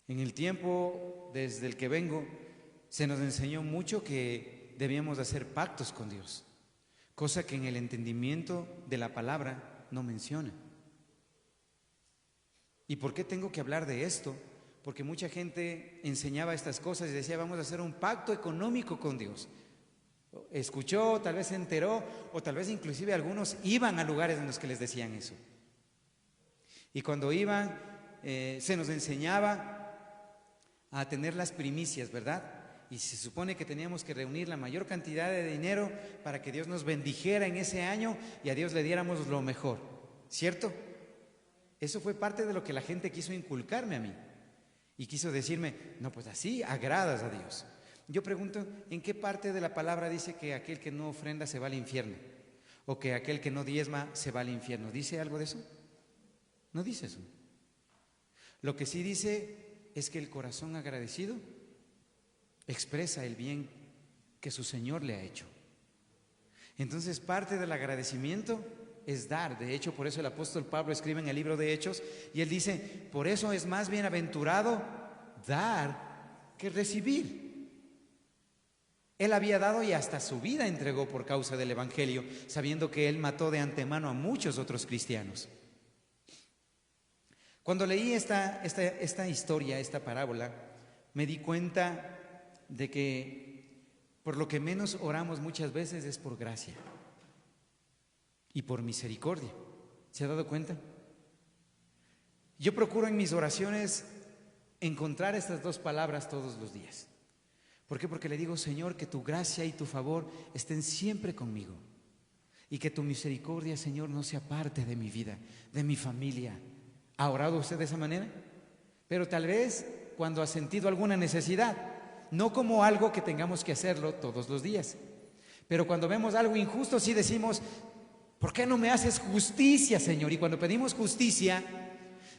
En el tiempo desde el que vengo se nos enseñó mucho que debíamos hacer pactos con Dios, cosa que en el entendimiento de la palabra no menciona. ¿Y por qué tengo que hablar de esto? Porque mucha gente enseñaba estas cosas y decía, vamos a hacer un pacto económico con Dios. Escuchó, tal vez se enteró, o tal vez inclusive algunos iban a lugares en los que les decían eso. Y cuando iban, se nos enseñaba a tener las primicias, ¿verdad? Y se supone que teníamos que reunir la mayor cantidad de dinero para que Dios nos bendijera en ese año y a Dios le diéramos lo mejor, ¿cierto? Eso fue parte de lo que la gente quiso inculcarme a mí y quiso decirme, no, pues así agradas a Dios. Yo pregunto, ¿en qué parte de la palabra dice que aquel que no ofrenda se va al infierno? O que aquel que no diezma se va al infierno. ¿Dice algo de eso? No dice eso. Lo que sí dice es que el corazón agradecido expresa el bien que su Señor le ha hecho. Entonces, parte del agradecimiento es dar. De hecho, por eso el apóstol Pablo escribe en el libro de Hechos y él dice, por eso es más bienaventurado dar que recibir. Él había dado y hasta su vida entregó por causa del evangelio, sabiendo que él mató de antemano a muchos otros cristianos. Cuando leí esta historia, esta parábola, me di cuenta de que por lo que menos oramos muchas veces es por gracia y por misericordia. ¿Se ha dado cuenta? Yo procuro en mis oraciones encontrar estas dos palabras todos los días. ¿Por qué? Porque le digo, Señor, que tu gracia y tu favor estén siempre conmigo y que tu misericordia, Señor, no se aparte de mi vida, de mi familia. ¿Ha orado usted de esa manera? Pero tal vez cuando ha sentido alguna necesidad, no como algo que tengamos que hacerlo todos los días, pero cuando vemos algo injusto sí decimos, ¿por qué no me haces justicia, Señor? Y cuando pedimos justicia,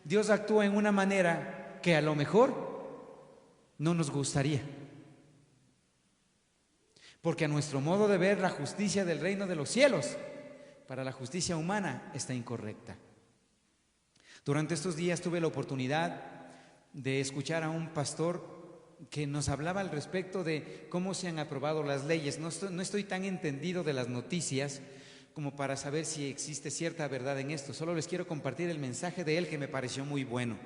Dios actúa en una manera que a lo mejor no nos gustaría, porque a nuestro modo de ver la justicia del reino de los cielos, para la justicia humana está incorrecta. Durante estos días tuve la oportunidad de escuchar a un pastor que nos hablaba al respecto de cómo se han aprobado las leyes. No estoy tan entendido de las noticias como para saber si existe cierta verdad en esto. Solo les quiero compartir el mensaje de él que me pareció muy bueno.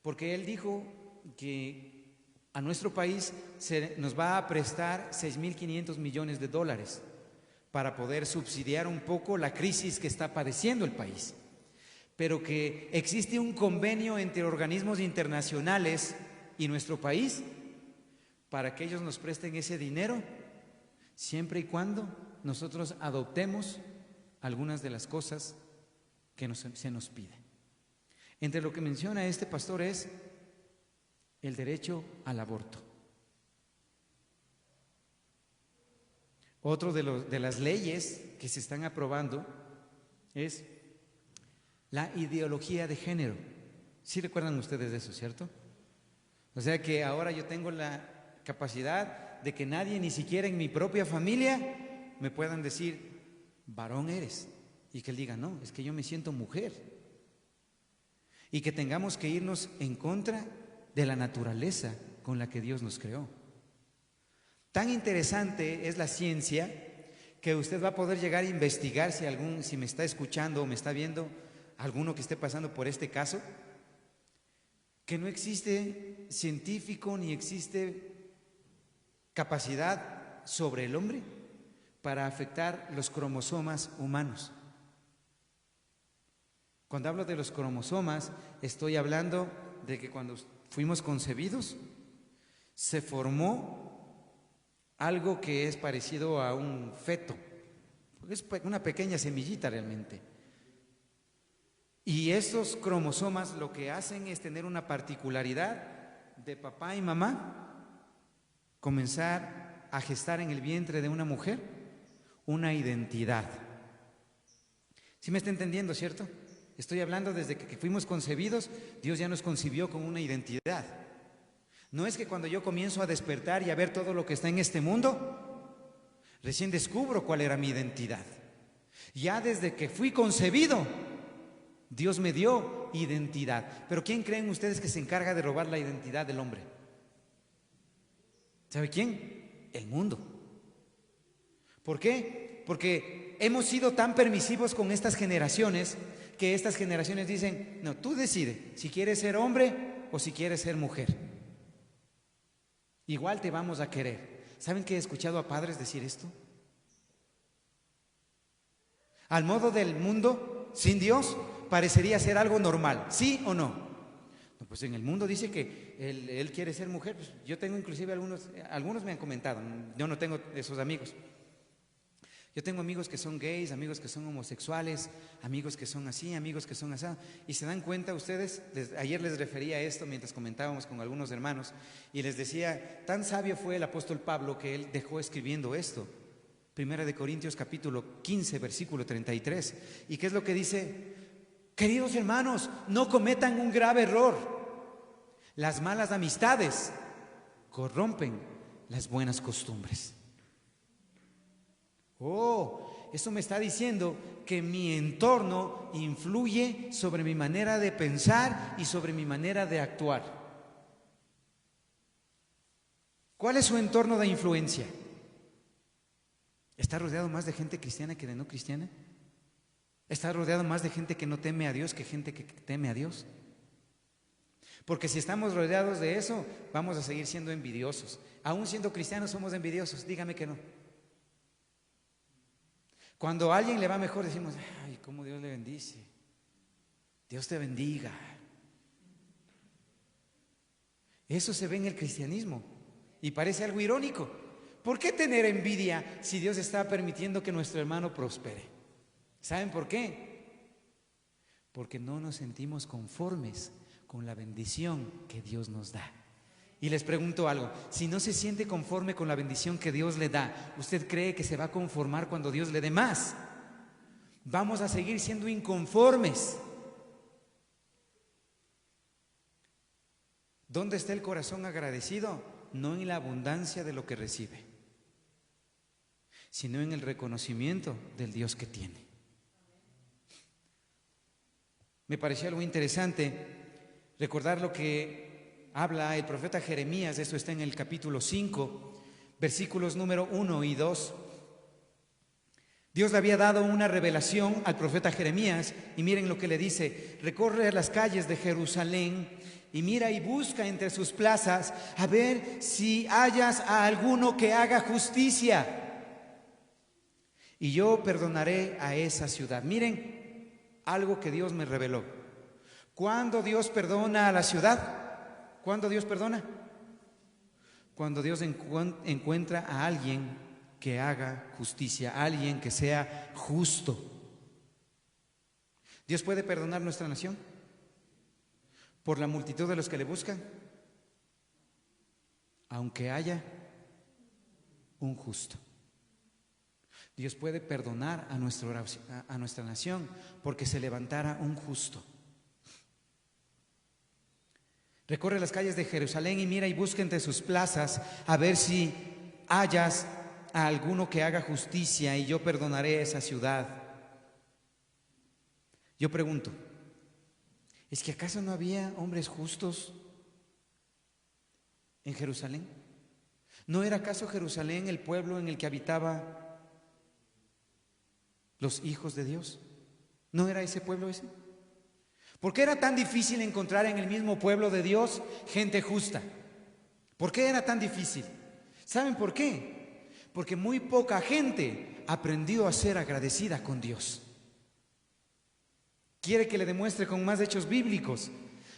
Porque él dijo que a nuestro país nos va a prestar 6.500 millones de dólares para poder subsidiar un poco la crisis que está padeciendo el país. Pero que existe un convenio entre organismos internacionales y nuestro país para que ellos nos presten ese dinero siempre y cuando nosotros adoptemos algunas de las cosas que se nos pide. Entre lo que menciona este pastor es el derecho al aborto. Otro de las leyes que se están aprobando es la ideología de género. ¿Sí recuerdan ustedes de eso, cierto? O sea que ahora yo tengo la capacidad de que nadie, ni siquiera en mi propia familia, me puedan decir, varón eres. Y que él diga, no, es que yo me siento mujer. Y que tengamos que irnos en contra de la naturaleza con la que Dios nos creó. Tan interesante es la ciencia que usted va a poder llegar a investigar si me está escuchando o me está viendo alguno que esté pasando por este caso, que no existe científico ni existe capacidad sobre el hombre para afectar los cromosomas humanos. Cuando hablo de los cromosomas, estoy hablando de que cuando fuimos concebidos, se formó algo que es parecido a un feto, es una pequeña semillita realmente. Y esos cromosomas lo que hacen es tener una particularidad de papá y mamá, comenzar a gestar en el vientre de una mujer una identidad. ¿Sí me está entendiendo, cierto? Estoy hablando desde que fuimos concebidos, Dios ya nos concibió con una identidad. No es que cuando yo comienzo a despertar y a ver todo lo que está en este mundo, recién descubro cuál era mi identidad. Ya desde que fui concebido, Dios me dio identidad. Pero ¿quién creen ustedes que se encarga de robar la identidad del hombre? ¿Sabe quién? El mundo. ¿Por qué? Porque hemos sido tan permisivos con estas generaciones que estas generaciones dicen, no, tú decides si quieres ser hombre o si quieres ser mujer. Igual te vamos a querer. ¿Saben que he escuchado a padres decir esto? Al modo del mundo, sin Dios, parecería ser algo normal, ¿sí o no? No, pues en el mundo dice que él quiere ser mujer. Pues yo tengo inclusive algunos me han comentado, yo no tengo esos amigos. Yo tengo amigos que son gays, amigos que son homosexuales, amigos que son así, amigos que son así. Y se dan cuenta ustedes, ayer les refería a esto mientras comentábamos con algunos hermanos, y les decía, tan sabio fue el apóstol Pablo que él dejó escribiendo esto. Primera de Corintios capítulo 15, versículo 33. ¿Y qué es lo que dice? Queridos hermanos, no cometan un grave error. Las malas amistades corrompen las buenas costumbres. Oh, eso me está diciendo que mi entorno influye sobre mi manera de pensar y sobre mi manera de actuar. ¿Cuál es su entorno de influencia? ¿Está rodeado más de gente cristiana que de no cristiana? ¿Está rodeado más de gente que no teme a Dios que gente que teme a Dios? Porque si estamos rodeados de eso, vamos a seguir siendo envidiosos. Aún siendo cristianos somos envidiosos, dígame que no. Cuando a alguien le va mejor decimos, ay, cómo Dios le bendice. Dios te bendiga. Eso se ve en el cristianismo y parece algo irónico. ¿Por qué tener envidia si Dios está permitiendo que nuestro hermano prospere? ¿Saben por qué? Porque no nos sentimos conformes con la bendición que Dios nos da. Y les pregunto algo, si no se siente conforme con la bendición que Dios le da, ¿usted cree que se va a conformar cuando Dios le dé más? Vamos a seguir siendo inconformes. ¿Dónde está el corazón agradecido? No en la abundancia de lo que recibe, sino en el reconocimiento del Dios que tiene. Me pareció algo interesante recordar lo que habla el profeta Jeremías. Esto está en el capítulo 5, versículos número 1 y 2. Dios le había dado una revelación al profeta Jeremías y miren lo que le dice: recorre las calles de Jerusalén y mira y busca entre sus plazas a ver si hallas a alguno que haga justicia, y yo perdonaré a esa ciudad. Miren algo que Dios me reveló. ¿Cuándo Dios perdona a la ciudad? ¿Cuándo Dios perdona? Cuando Dios encuentra a alguien que haga justicia, a alguien que sea justo. ¿Dios puede perdonar nuestra nación por la multitud de los que le buscan? Aunque haya un justo. Dios puede perdonar a nuestra nación porque se levantara un justo. Recorre las calles de Jerusalén y mira y busca entre sus plazas a ver si hallas a alguno que haga justicia, y yo perdonaré esa ciudad. Yo pregunto, ¿es que acaso no había hombres justos en Jerusalén? ¿No era acaso Jerusalén el pueblo en el que habitaban los hijos de Dios? ¿No era ese pueblo ese? ¿Por qué era tan difícil encontrar en el mismo pueblo de Dios gente justa? ¿Por qué era tan difícil? ¿Saben por qué? Porque muy poca gente aprendió a ser agradecida con Dios. ¿Quiere que le demuestre con más hechos bíblicos?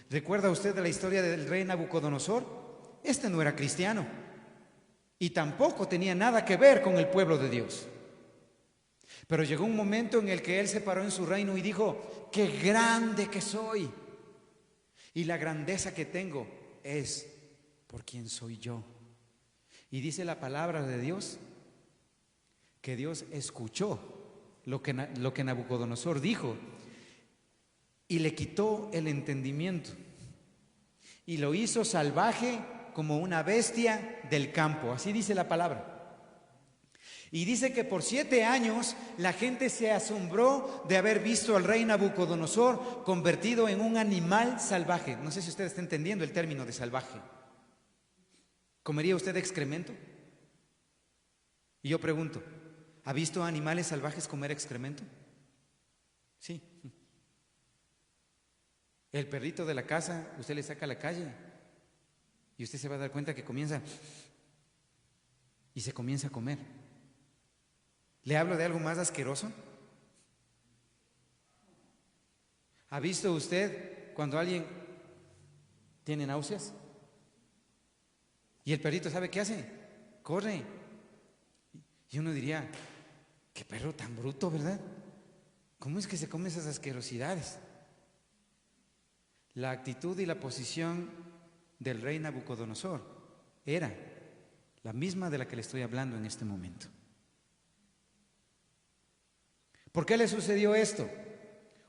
¿Recuerda usted de la historia del rey Nabucodonosor? Este no era cristiano y tampoco tenía nada que ver con el pueblo de Dios. Pero llegó un momento en el que él se paró en su reino y dijo: ¡qué grande que soy! Y la grandeza que tengo es por quien soy yo. Y dice la palabra de Dios que Dios escuchó lo que Nabucodonosor dijo y le quitó el entendimiento y lo hizo salvaje como una bestia del campo. Así dice la palabra. Y dice que por 7 años la gente se asombró de haber visto al rey Nabucodonosor convertido en un animal salvaje. No sé si usted está entendiendo el término de salvaje. ¿Comería usted excremento? Y yo pregunto, ¿Ha visto animales salvajes comer excremento? Sí. El perrito de la casa, usted le saca a la calle y usted se va a dar cuenta que comienza y se comienza a comer. ¿Le hablo de algo más asqueroso? ¿Ha visto usted cuando alguien tiene náuseas? Y el perrito, ¿sabe qué hace? Corre. Y uno diría, qué perro tan bruto, ¿verdad? ¿Cómo es que se come esas asquerosidades? La actitud y la posición del rey Nabucodonosor era la misma de la que le estoy hablando en este momento. ¿Por qué le sucedió esto?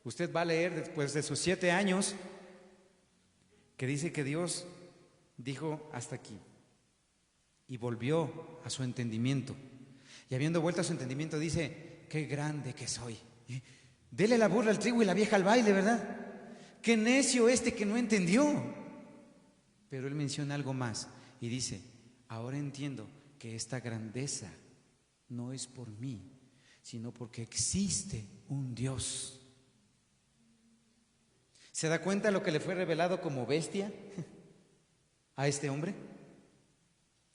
Usted va a leer después de sus 7 años que dice que Dios dijo hasta aquí y volvió a su entendimiento. Y habiendo vuelto a su entendimiento dice, qué grande que soy. Dele la burra al trigo y la vieja al baile, ¿verdad? Qué necio este que no entendió. Pero él menciona algo más y dice, ahora entiendo que esta grandeza no es por mí, sino porque existe un Dios. ¿Se da cuenta lo que le fue revelado como bestia a este hombre?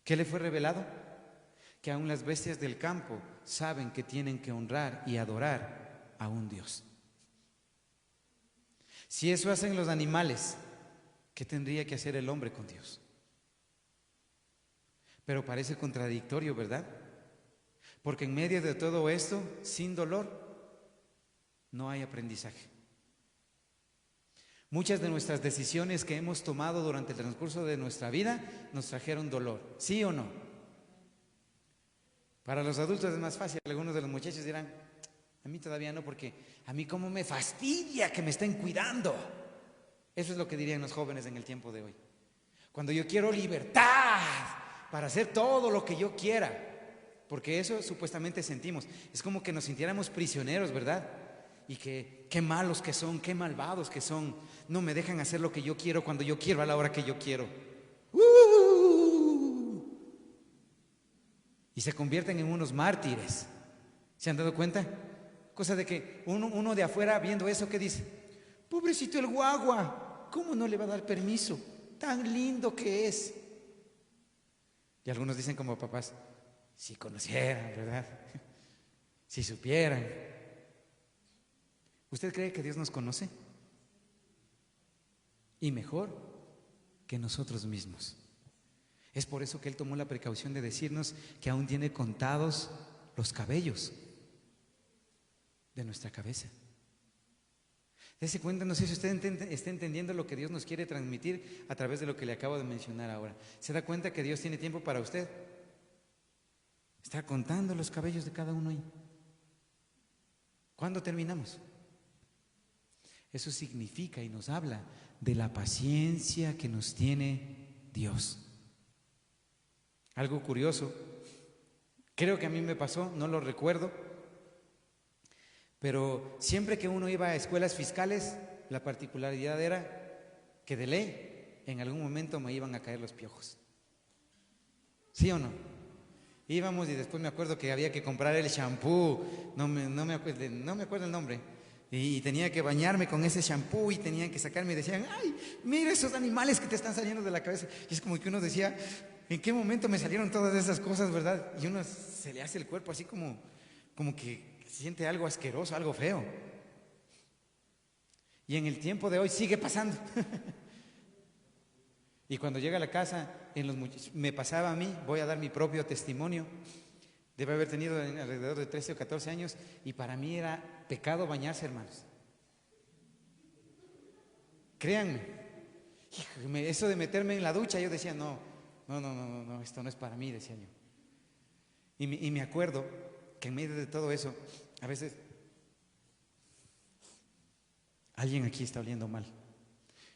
¿Qué le fue revelado? Que aún las bestias del campo saben que tienen que honrar y adorar a un Dios. Si eso hacen los animales, ¿qué tendría que hacer el hombre con Dios? Pero parece contradictorio, ¿verdad? Porque en medio de todo esto, sin dolor, no hay aprendizaje. Muchas de nuestras decisiones que hemos tomado durante el transcurso de nuestra vida nos trajeron dolor, ¿sí o no? Para los adultos es más fácil. Algunos de los muchachos dirán, a mí todavía no, porque a mí cómo me fastidia que me estén cuidando. Eso es lo que dirían los jóvenes en el tiempo de hoy. Cuando yo quiero libertad para hacer todo lo que yo quiera, porque eso supuestamente sentimos. Es como que nos sintiéramos prisioneros, ¿verdad? Y que qué malos que son, qué malvados que son. No me dejan hacer lo que yo quiero cuando yo quiero, a la hora que yo quiero. Y se convierten en unos mártires. ¿Se han dado cuenta? Cosa de que uno de afuera viendo eso, ¿qué dice? Pobrecito el guagua, ¿cómo no le va a dar permiso? Tan lindo que es. Y algunos dicen como papás, si conocieran, ¿verdad? Si supieran. ¿Usted cree que Dios nos conoce? Y mejor que nosotros mismos. Es por eso que Él tomó la precaución de decirnos que aún tiene contados los cabellos de nuestra cabeza. Dese cuenta, no sé si usted está entendiendo lo que Dios nos quiere transmitir a través de lo que le acabo de mencionar ahora. ¿Se da cuenta que Dios tiene tiempo para usted? Está contando los cabellos de cada uno ahí. ¿Cuándo terminamos? Eso significa y nos habla de la paciencia que nos tiene Dios. Algo curioso, creo que a mí me pasó, no lo recuerdo, pero siempre que uno iba a escuelas fiscales, la particularidad era que de ley en algún momento me iban a caer los piojos. ¿Sí o no? Íbamos y después me acuerdo que había que comprar el shampoo, no me acuerdo el nombre. Y tenía que bañarme con ese shampoo y tenían que sacarme y decían, ay, mira esos animales que te están saliendo de la cabeza. Y es como que uno decía, ¿en qué momento me salieron todas esas cosas, verdad? Y uno se le hace el cuerpo así como que siente algo asqueroso, algo feo. Y en el tiempo de hoy sigue pasando. Y cuando llega a la casa, me pasaba a mí, voy a dar mi propio testimonio. Debe haber tenido alrededor de 13 o 14 años y para mí era pecado bañarse, hermanos. Créanme, eso de meterme en la ducha, yo decía, no, esto no es para mí, decía yo. Y me acuerdo que en medio de todo eso, a veces, alguien aquí está oliendo mal.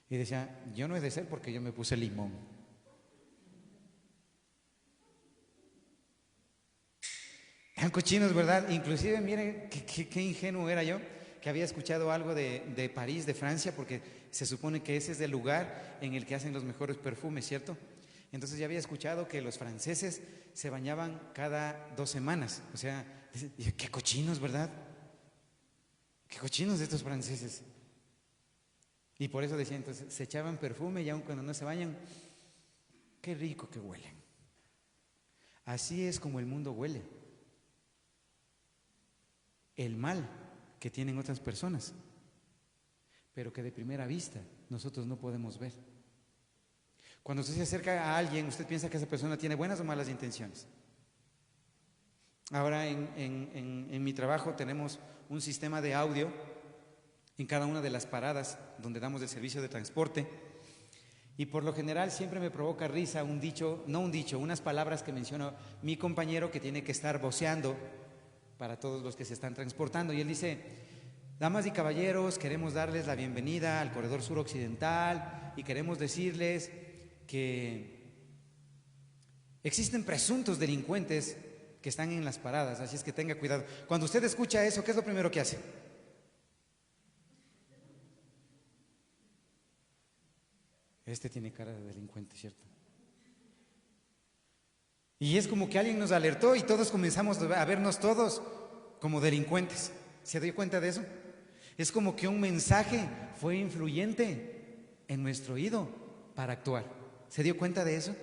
Y decía, yo no he de ser porque yo me puse limón. Tan cochinos, ¿verdad? Inclusive, miren, qué ingenuo era yo, que había escuchado algo de París, de Francia, porque se supone que ese es el lugar en el que hacen los mejores perfumes, ¿cierto? Entonces ya había escuchado que los franceses se bañaban cada 2 semanas, o sea, Dice, qué cochinos, ¿verdad? Qué cochinos estos franceses. Y por eso decía, entonces, se echaban perfume y aun cuando no se bañan, qué rico que huelen. Así es como el mundo huele. El mal que tienen otras personas, pero que de primera vista nosotros no podemos ver. Cuando usted se acerca a alguien, usted piensa que esa persona tiene buenas o malas intenciones. Ahora en mi trabajo tenemos un sistema de audio en cada una de las paradas donde damos el servicio de transporte, y por lo general siempre me provoca risa un dicho, no un dicho, unas palabras que menciona mi compañero que tiene que estar voceando para todos los que se están transportando, y él dice: damas y caballeros, queremos darles la bienvenida al corredor suroccidental y queremos decirles que existen presuntos delincuentes que están en las paradas, así es que tenga cuidado. Cuando usted escucha eso, ¿qué es lo primero que hace? Este tiene cara de delincuente, ¿cierto? Y es como que alguien nos alertó y todos comenzamos a vernos todos como delincuentes. ¿Se dio cuenta de eso? Es como que un mensaje fue influyente en nuestro oído para actuar. ¿Se dio cuenta de eso?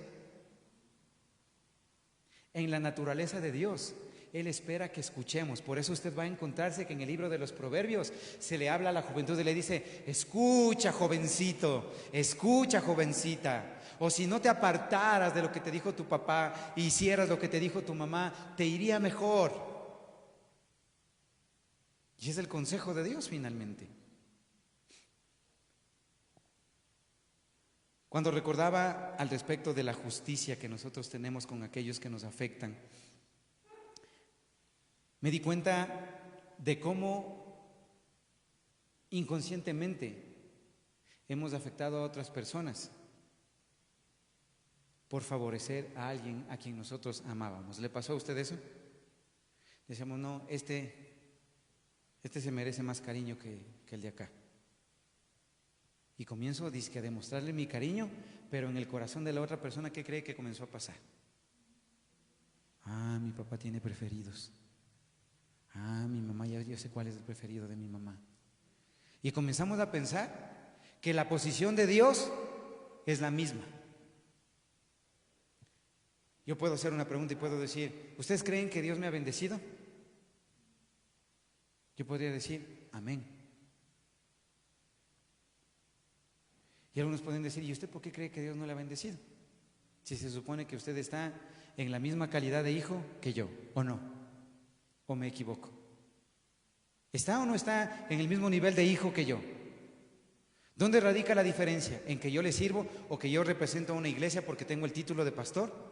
En la naturaleza de Dios, Él espera que escuchemos. Por eso usted va a encontrarse que en el libro de los Proverbios se le habla a la juventud y le dice: escucha, jovencito, escucha, jovencita. O si no te apartaras de lo que te dijo tu papá e hicieras lo que te dijo tu mamá, te iría mejor. Y es el consejo de Dios finalmente. Cuando recordaba al respecto de la justicia que nosotros tenemos con aquellos que nos afectan, me di cuenta de cómo inconscientemente hemos afectado a otras personas por favorecer a alguien a quien nosotros amábamos. ¿Le pasó a usted eso? Decíamos, no, este se merece más cariño que el de acá. Y comienzo dizque a demostrarle mi cariño, pero en el corazón de la otra persona, ¿qué cree que comenzó a pasar? Ah, mi papá tiene preferidos. Ah, mi mamá, ya yo sé cuál es el preferido de mi mamá. Y comenzamos a pensar que la posición de Dios es la misma. Yo puedo hacer una pregunta y puedo decir: ¿ustedes creen que Dios me ha bendecido? Yo podría decir: amén. Y algunos pueden decir: ¿y usted por qué cree que Dios no le ha bendecido? Si se supone que usted está en la misma calidad de hijo que yo, ¿o no? ¿O me equivoco? ¿Está o no está en el mismo nivel de hijo que yo? ¿Dónde radica la diferencia? ¿En que yo le sirvo o que yo represento a una iglesia porque tengo el título de pastor?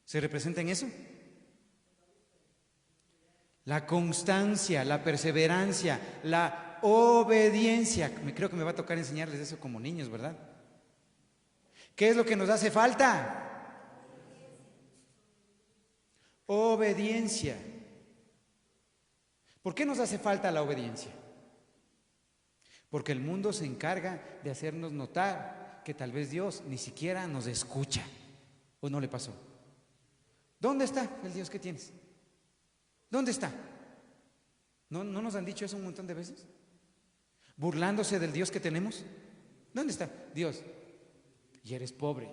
¿Se representa en eso? La constancia, la perseverancia, la obediencia. Creo que me va a tocar enseñarles eso como niños, ¿verdad? ¿Qué es lo que nos hace falta? Obediencia. ¿Por qué nos hace falta la obediencia? Porque el mundo se encarga de hacernos notar que tal vez Dios ni siquiera nos escucha. ¿O no le pasó? ¿Dónde está el Dios que tienes? ¿Dónde está? ¿No nos han dicho eso un montón de veces? Burlándose del Dios que tenemos. ¿Dónde está Dios? Y eres pobre.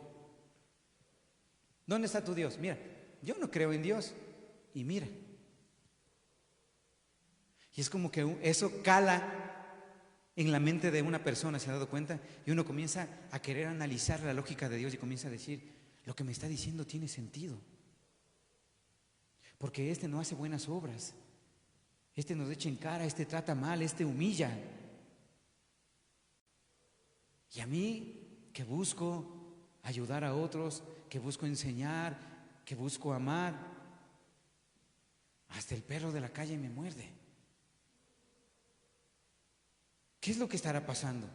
¿Dónde está tu Dios? Mira, yo no creo en Dios. Y mira. Y es como que eso cala en la mente de una persona, ¿se ha dado cuenta? Y uno comienza a querer analizar la lógica de Dios y comienza a decir: lo que me está diciendo tiene sentido. Porque este no hace buenas obras, este nos echa en cara, este trata mal, este humilla. Y a mí, que busco ayudar a otros, que busco enseñar, que busco amar, hasta el perro de la calle me muerde. ¿Qué es lo que estará pasando?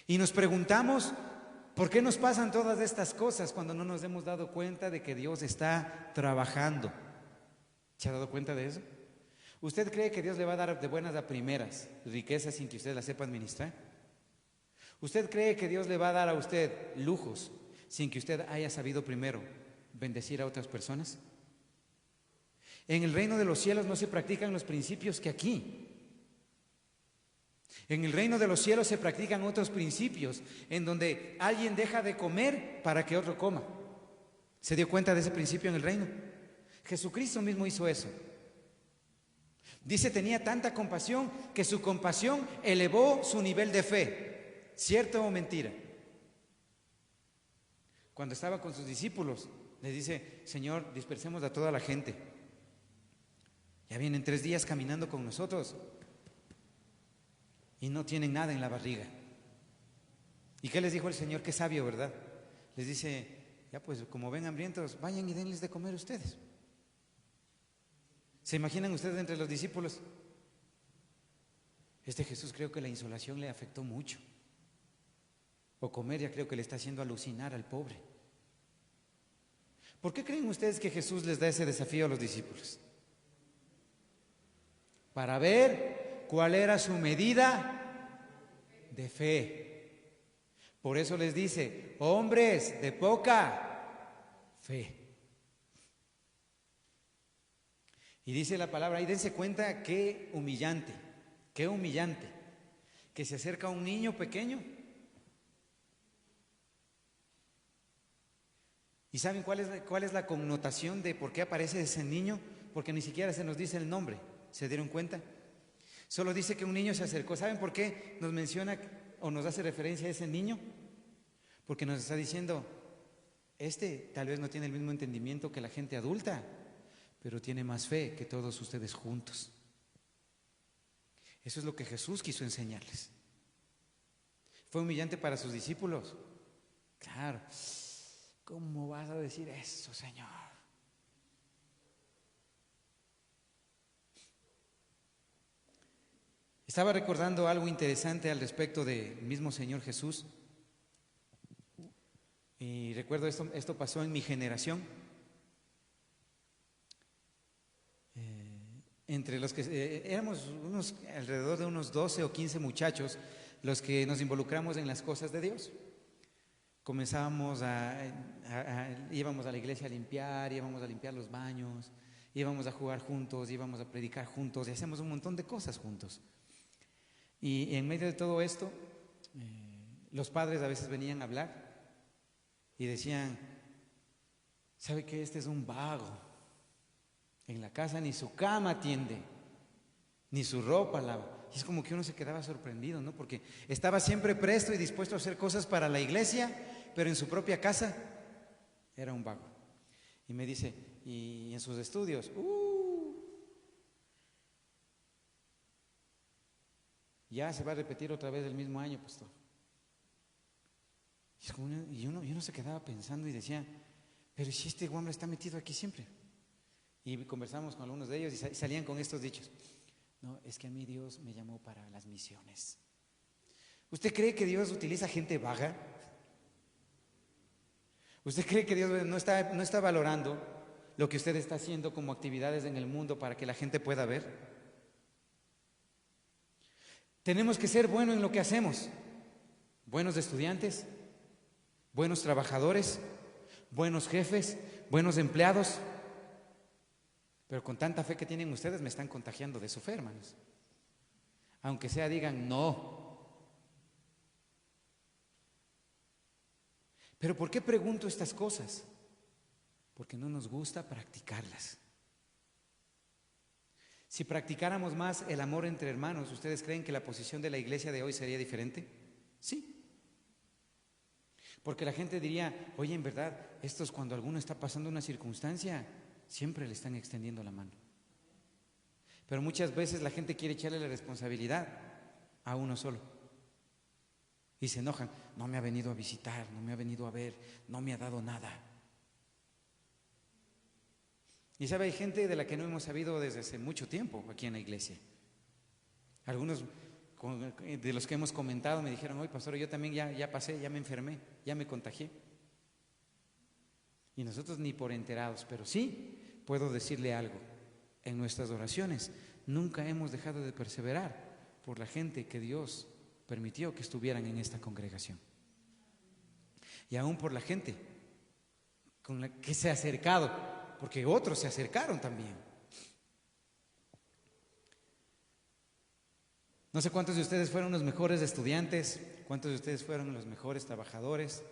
Y nos preguntamos: ¿por qué nos pasan todas estas cosas cuando no nos hemos dado cuenta de que Dios está trabajando? ¿Se ha dado cuenta de eso? ¿Usted cree que Dios le va a dar de buenas a primeras riquezas sin que usted las sepa administrar? ¿Usted cree que Dios le va a dar a usted lujos sin que usted haya sabido primero bendecir a otras personas? En el reino de los cielos no se practican los principios que aquí. En el reino de los cielos se practican otros principios, en donde alguien deja de comer para que otro coma. ¿Se dio cuenta de ese principio en el reino? Jesucristo mismo hizo eso. Dice, tenía tanta compasión que su compasión elevó su nivel de fe. ¿Cierto o mentira? Cuando estaba con sus discípulos, les dice, Señor, dispersemos a toda la gente. Ya vienen 3 días caminando con nosotros y no tienen nada en la barriga. ¿Y qué les dijo el Señor? Qué sabio, ¿verdad? Les dice, ya pues, como ven hambrientos, vayan y denles de comer ustedes. ¿Se imaginan ustedes entre los discípulos? Jesús creo que la insolación le afectó mucho. O comer ya creo que le está haciendo alucinar al pobre. ¿Por qué creen ustedes que Jesús les da ese desafío a los discípulos? Para ver cuál era su medida de fe. Por eso les dice, hombres de poca fe. Y dice la palabra, ahí dense cuenta qué humillante, que se acerca un niño pequeño. ¿Y saben cuál es la connotación de por qué aparece ese niño? Porque ni siquiera se nos dice el nombre. ¿Se dieron cuenta? Solo dice que un niño se acercó. ¿Saben por qué nos menciona o nos hace referencia a ese niño? Porque nos está diciendo, tal vez no tiene el mismo entendimiento que la gente adulta, pero tiene más fe que todos ustedes juntos. Eso es lo que Jesús quiso enseñarles. ¿Fue humillante para sus discípulos? Claro. ¿Cómo vas a decir eso, Señor? Estaba recordando algo interesante al respecto del mismo Señor Jesús. Y recuerdo esto pasó en mi generación. Entre los que éramos alrededor de unos 12 o 15 muchachos los que nos involucramos en las cosas de Dios. Comenzábamos íbamos a la iglesia a limpiar, íbamos a limpiar los baños, íbamos a jugar juntos, íbamos a predicar juntos y hacemos un montón de cosas juntos. Y en medio de todo esto, los padres a veces venían a hablar y decían, ¿sabe qué? Este es un vago. En la casa ni su cama tiende, ni su ropa lava. Y es como que uno se quedaba sorprendido, ¿no? Porque estaba siempre presto y dispuesto a hacer cosas para la iglesia, pero en su propia casa era un vago. Y me dice, y en sus estudios, ya se va a repetir otra vez el mismo año, pastor. Y uno se quedaba pensando y decía, pero si este hombre está metido aquí siempre. Y conversamos con algunos de ellos y salían con estos dichos. No, es que a mí Dios me llamó para las misiones. ¿Usted cree que Dios utiliza gente vaga? ¿Usted cree que Dios no está valorando lo que usted está haciendo como actividades en el mundo para que la gente pueda ver? Tenemos que ser buenos en lo que hacemos. Buenos estudiantes, buenos trabajadores, buenos jefes, buenos empleados. Pero con tanta fe que tienen ustedes me están contagiando de su fe, hermanos. Aunque sea digan no. ¿Pero por qué pregunto estas cosas? Porque no nos gusta practicarlas. Si practicáramos más el amor entre hermanos, ¿ustedes creen que la posición de la iglesia de hoy sería diferente? Sí. Porque la gente diría, oye, en verdad, estos cuando alguno está pasando una circunstancia, siempre le están extendiendo la mano. Pero muchas veces la gente quiere echarle la responsabilidad a uno solo. Y se enojan, no me ha venido a visitar, no me ha venido a ver, no me ha dado nada. Y sabe, hay gente de la que no hemos sabido desde hace mucho tiempo aquí en la iglesia. Algunos de los que hemos comentado me dijeron, oye, pastor, yo también ya pasé, ya me enfermé, ya me contagié. Y nosotros ni por enterados, pero sí puedo decirle algo. En nuestras oraciones nunca hemos dejado de perseverar por la gente que Dios permitió que estuvieran en esta congregación. Y aún por la gente con la que se ha acercado, porque otros se acercaron también. No sé cuántos de ustedes fueron los mejores estudiantes, cuántos de ustedes fueron los mejores trabajadores.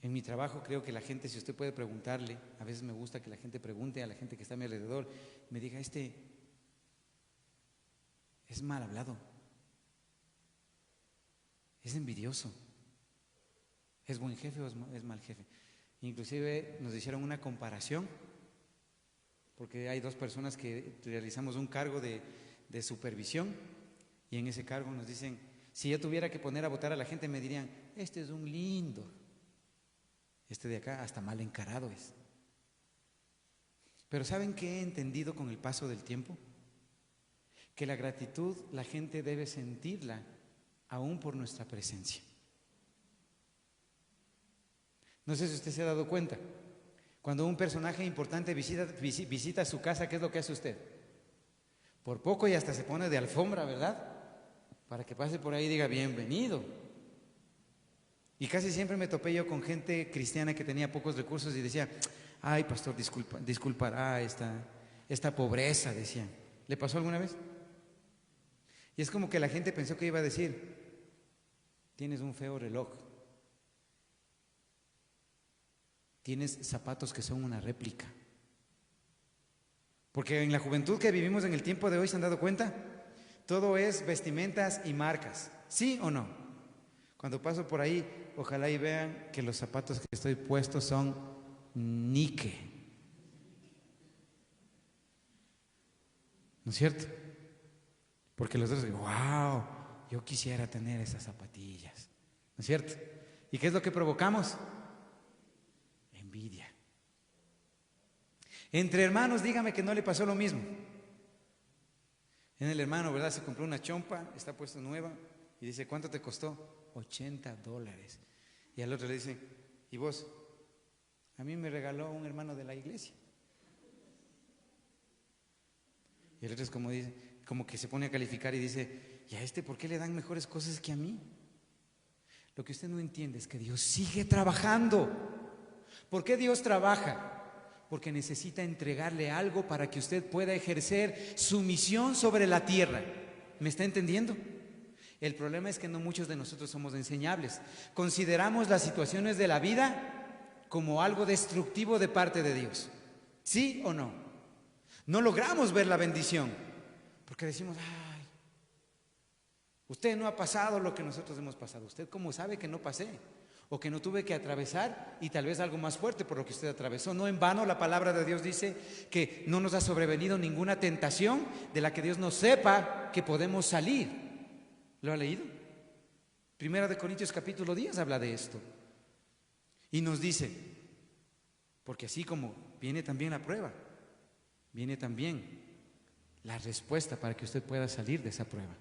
En mi trabajo creo que la gente, si usted puede preguntarle, a veces me gusta que la gente pregunte a la gente que está a mi alrededor, me diga, este es mal hablado, es envidioso, es buen jefe o es mal jefe. Inclusive nos hicieron una comparación, porque hay dos personas que realizamos un cargo de supervisión, y en ese cargo nos dicen, si yo tuviera que poner a votar a la gente me dirían, este es un lindo, este de acá hasta mal encarado es. Pero ¿saben qué he entendido con el paso del tiempo? Que la gratitud la gente debe sentirla aún por nuestra presencia. No sé si usted se ha dado cuenta, cuando un personaje importante visita su casa, ¿qué es lo que hace usted? Por poco y hasta se pone de alfombra, ¿verdad? Para que pase por ahí y diga bienvenido. Y casi siempre me topé yo con gente cristiana que tenía pocos recursos y decía, ay pastor, disculpará esta pobreza, decían. ¿Le pasó alguna vez? Y es como que la gente pensó que iba a decir, tienes un feo reloj, tienes zapatos que son una réplica. Porque en la juventud que vivimos en el tiempo de hoy, ¿se han dado cuenta? Todo es vestimentas y marcas, ¿sí o no? Cuando paso por ahí, ojalá y vean que los zapatos que estoy puestos son Nike. ¿No es cierto? Porque los otros, wow, yo quisiera tener esas zapatillas. ¿No es cierto? ¿Y qué es lo que provocamos? Envidia. Entre hermanos, dígame que no le pasó lo mismo. En el hermano, ¿verdad? Se compró una chompa, está puesta nueva y dice, ¿cuánto te costó? $80. Y al otro le dice, ¿y vos? A mí me regaló un hermano de la iglesia. Y el otro es como dice, como que se pone a calificar y dice, ¿y a este por qué le dan mejores cosas que a mí? Lo que usted no entiende es que Dios sigue trabajando. ¿Por qué Dios trabaja? Porque necesita entregarle algo para que usted pueda ejercer su misión sobre la tierra. ¿Me está entendiendo? El problema es que no muchos de nosotros somos enseñables. Consideramos las situaciones de la vida como algo destructivo de parte de Dios. ¿Sí o no? No logramos ver la bendición porque decimos, ay, usted no ha pasado lo que nosotros hemos pasado. ¿Usted cómo sabe que no pasé? O que no tuve que atravesar y tal vez algo más fuerte por lo que usted atravesó. No en vano la palabra de Dios dice que no nos ha sobrevenido ninguna tentación de la que Dios no sepa que podemos salir. ¿Lo ha leído? Primera de Corintios capítulo 10 habla de esto. Y nos dice, porque así como viene también la prueba, viene también la respuesta para que usted pueda salir de esa prueba.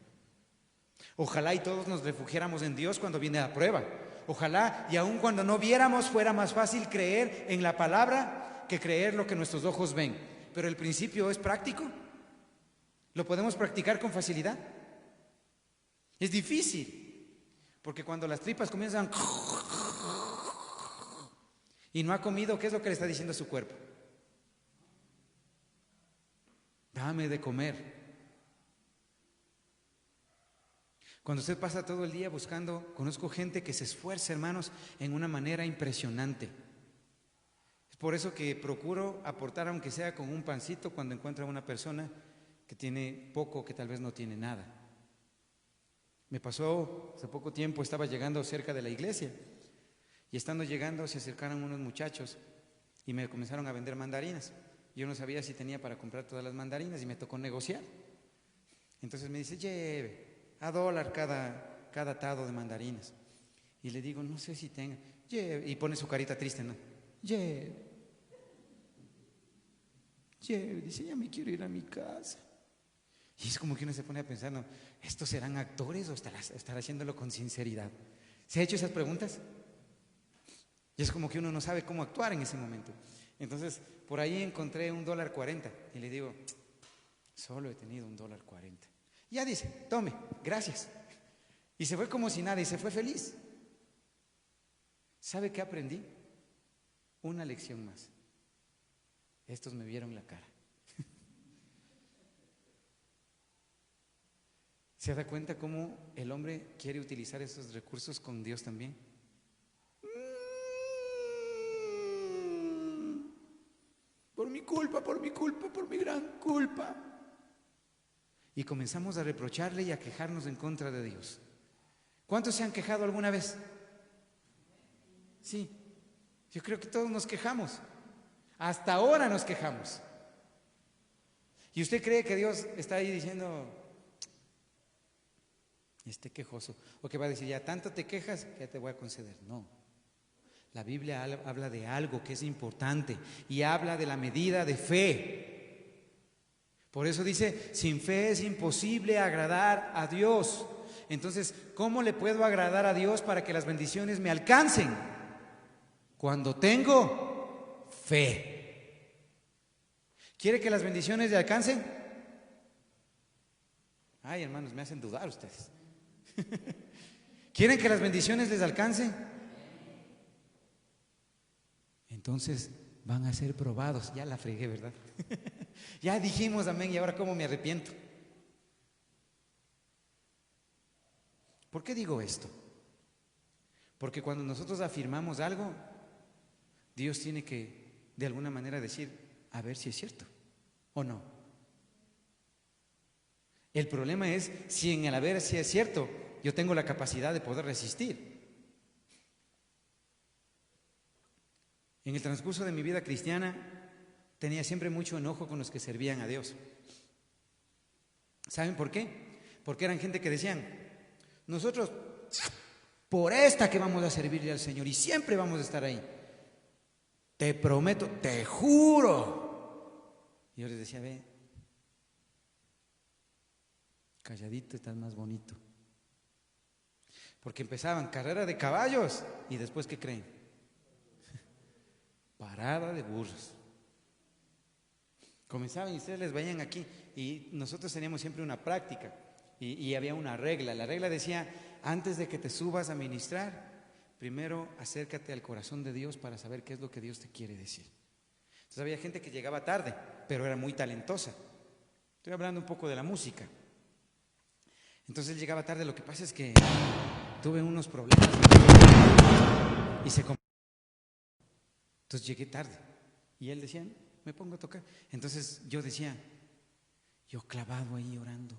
Ojalá y todos nos refugiáramos en Dios cuando viene la prueba. Ojalá y aun cuando no viéramos fuera más fácil creer en la palabra que creer lo que nuestros ojos ven. Pero el principio es práctico. ¿Lo podemos practicar con facilidad? Es difícil, porque cuando las tripas comienzan y no ha comido, ¿qué es lo que le está diciendo a su cuerpo? Dame de comer. Cuando usted pasa todo el día buscando, conozco gente que se esfuerza, hermanos, en una manera impresionante. Es por eso que procuro aportar, aunque sea con un pancito, cuando encuentro a una persona que tiene poco, que tal vez no tiene nada. Me pasó hace poco tiempo, estaba llegando cerca de la iglesia y estando llegando se acercaron unos muchachos y me comenzaron a vender mandarinas. Yo no sabía si tenía para comprar todas las mandarinas y me tocó negociar. Entonces me dice, lleve $1 cada atado de mandarinas. Y le digo, no sé si tenga. Lleve. Y pone su carita triste, ¿no? Lleve. Dice, ya me quiero ir a mi casa. Y es como que uno se pone a pensar, no, ¿estos serán actores o estará haciéndolo con sinceridad? ¿Se ha hecho esas preguntas? Y es como que uno no sabe cómo actuar en ese momento. Entonces, por ahí encontré $1.40 y le digo, solo he tenido $1.40. Ya dice, tome, gracias. Y se fue como si nada y se fue feliz. ¿Sabe qué aprendí? Una lección más. Estos me vieron la cara. ¿Se da cuenta cómo el hombre quiere utilizar esos recursos con Dios también? Por mi culpa, por mi gran culpa. Y comenzamos a reprocharle y a quejarnos en contra de Dios. ¿Cuántos se han quejado alguna vez? Sí, yo creo que todos nos quejamos. Hasta ahora nos quejamos. ¿Y usted cree que Dios está ahí diciendo, quejoso? O que va a decir, ya tanto te quejas que ya te voy a conceder. No. La Biblia habla de algo que es importante y habla de la medida de fe. Por eso dice, sin fe es imposible agradar a Dios. Entonces, ¿cómo le puedo agradar a Dios para que las bendiciones me alcancen? Cuando tengo fe. ¿Quiere que las bendiciones le alcancen? Ay, hermanos, me hacen dudar ustedes. ¿Quieren que las bendiciones les alcancen? Entonces van a ser probados. Ya la fregué, ¿verdad? Ya dijimos amén, y ahora ¿cómo me arrepiento? ¿Por qué digo esto? Porque cuando nosotros afirmamos algo, Dios tiene que de alguna manera decir, a ver si es cierto o no. El problema es si en el a ver si es cierto yo tengo la capacidad de poder resistir. En el transcurso de mi vida cristiana tenía siempre mucho enojo con los que servían a Dios. ¿Saben por qué? Porque eran gente que decían, nosotros por esta que vamos a servirle al Señor y siempre vamos a estar ahí. Te prometo, te juro. Y yo les decía, ve, calladito estás más bonito. Porque empezaban carrera de caballos y después, ¿qué creen? Parada de burros. Comenzaban y ustedes les veían aquí y nosotros teníamos siempre una práctica y había una regla. La regla decía, antes de que te subas a ministrar, primero acércate al corazón de Dios para saber qué es lo que Dios te quiere decir. Entonces había gente que llegaba tarde, pero era muy talentosa. Estoy hablando un poco de la música. Entonces él llegaba tarde, lo que pasa es que tuve unos problemas y entonces llegué tarde y él decía, me pongo a tocar. Entonces yo decía, yo clavado ahí orando,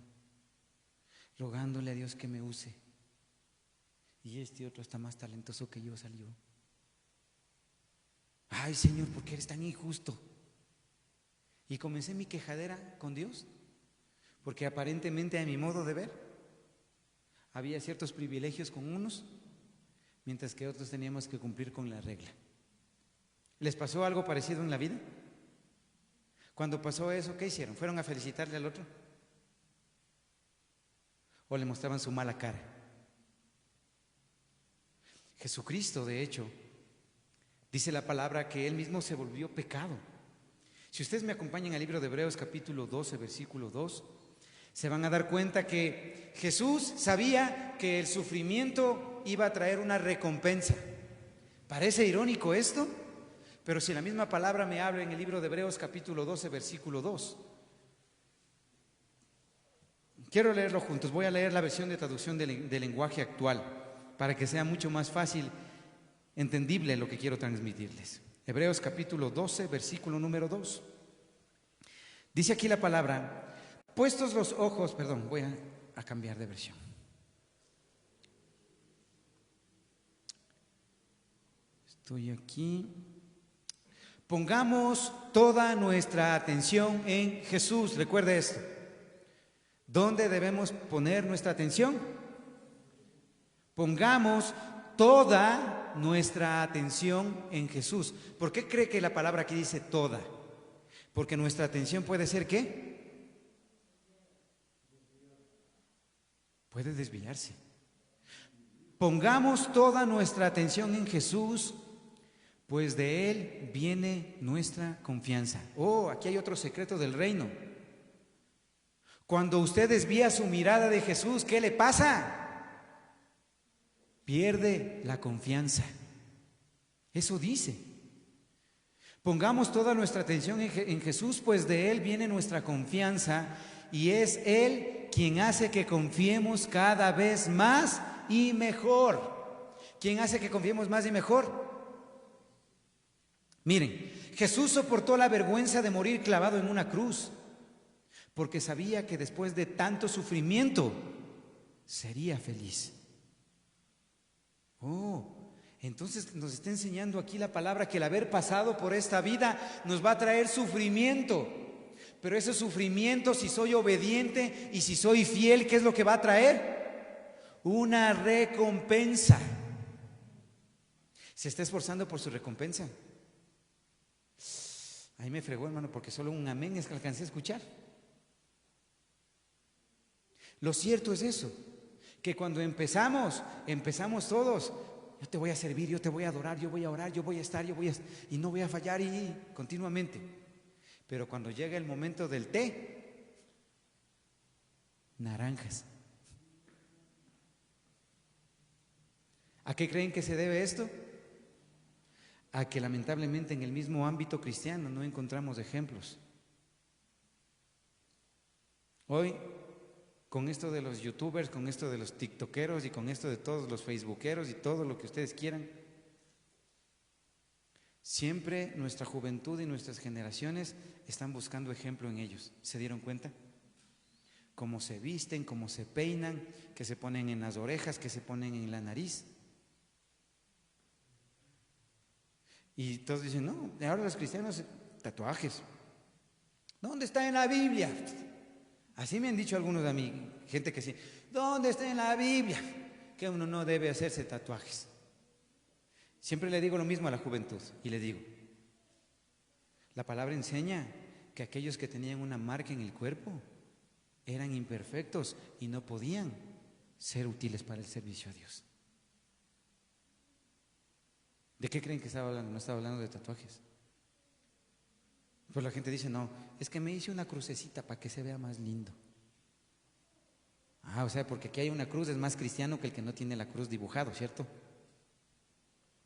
rogándole a Dios que me use, y este otro está más talentoso que yo salió. Ay, Señor, ¿por qué eres tan injusto? Y comencé mi quejadera con Dios, porque aparentemente a mi modo de ver había ciertos privilegios con unos, mientras que otros teníamos que cumplir con la regla. ¿Les pasó algo parecido en la vida? Cuando pasó eso, ¿qué hicieron? ¿Fueron a felicitarle al otro? ¿O le mostraban su mala cara? Jesucristo, de hecho, dice la palabra que Él mismo se volvió pecado. Si ustedes me acompañan al libro de Hebreos capítulo 12, versículo 2, se van a dar cuenta que Jesús sabía que el sufrimiento iba a traer una recompensa. ¿Parece irónico esto? Pero si la misma palabra me habla en el libro de Hebreos capítulo 12, versículo 2. Quiero leerlo juntos. Voy a leer la versión de traducción del lenguaje actual para que sea mucho más fácil, entendible lo que quiero transmitirles. Hebreos capítulo 12, versículo número 2. Dice aquí la palabra, puestos los ojos, voy a cambiar de versión. Estoy aquí. Pongamos toda nuestra atención en Jesús. Recuerde esto. ¿Dónde debemos poner nuestra atención? Pongamos toda nuestra atención en Jesús. ¿Por qué cree que la palabra aquí dice toda? Porque nuestra atención puede ser ¿qué? Puede desviarse. Pongamos toda nuestra atención en Jesús, pues de Él viene nuestra confianza. Oh, aquí hay otro secreto del reino. Cuando usted desvía su mirada de Jesús, ¿qué le pasa? Pierde la confianza. Eso dice. Pongamos toda nuestra atención en Jesús, pues de Él viene nuestra confianza y es Él quien hace que confiemos cada vez más y mejor. ¿Quién hace que confiemos más y mejor? Miren, Jesús soportó la vergüenza de morir clavado en una cruz, porque sabía que después de tanto sufrimiento sería feliz. Entonces nos está enseñando aquí la palabra que el haber pasado por esta vida nos va a traer sufrimiento. Pero ese sufrimiento, si soy obediente y si soy fiel, ¿qué es lo que va a traer? Una recompensa. ¿Se está esforzando por su recompensa? Ahí me fregó, hermano, porque solo un amén es que alcancé a escuchar. Lo cierto es eso, que cuando empezamos todos. Yo te voy a servir, yo te voy a adorar, yo voy a orar, yo voy a estar, y no voy a fallar y continuamente. Pero cuando llega el momento del té, naranjas. ¿A qué creen que se debe esto? A que lamentablemente en el mismo ámbito cristiano no encontramos ejemplos. Hoy, con esto de los youtubers, con esto de los tiktokeros y con esto de todos los facebookeros y todo lo que ustedes quieran, siempre nuestra juventud y nuestras generaciones están buscando ejemplo en ellos. ¿Se dieron cuenta? Cómo se visten, cómo se peinan, que se ponen en las orejas, que se ponen en la nariz. Y todos dicen, no, ahora los cristianos, tatuajes. ¿Dónde está en la Biblia? Así me han dicho algunos de mí, gente que sí, ¿dónde está en la Biblia que uno no debe hacerse tatuajes? Siempre le digo lo mismo a la juventud y le digo, la palabra enseña que aquellos que tenían una marca en el cuerpo eran imperfectos y no podían ser útiles para el servicio a Dios. ¿De qué creen que estaba hablando? No estaba hablando de tatuajes. Pues la gente dice, no, es que me hice una crucecita para que se vea más lindo. O sea, porque aquí hay una cruz, es más cristiano que el que no tiene la cruz dibujado, ¿cierto?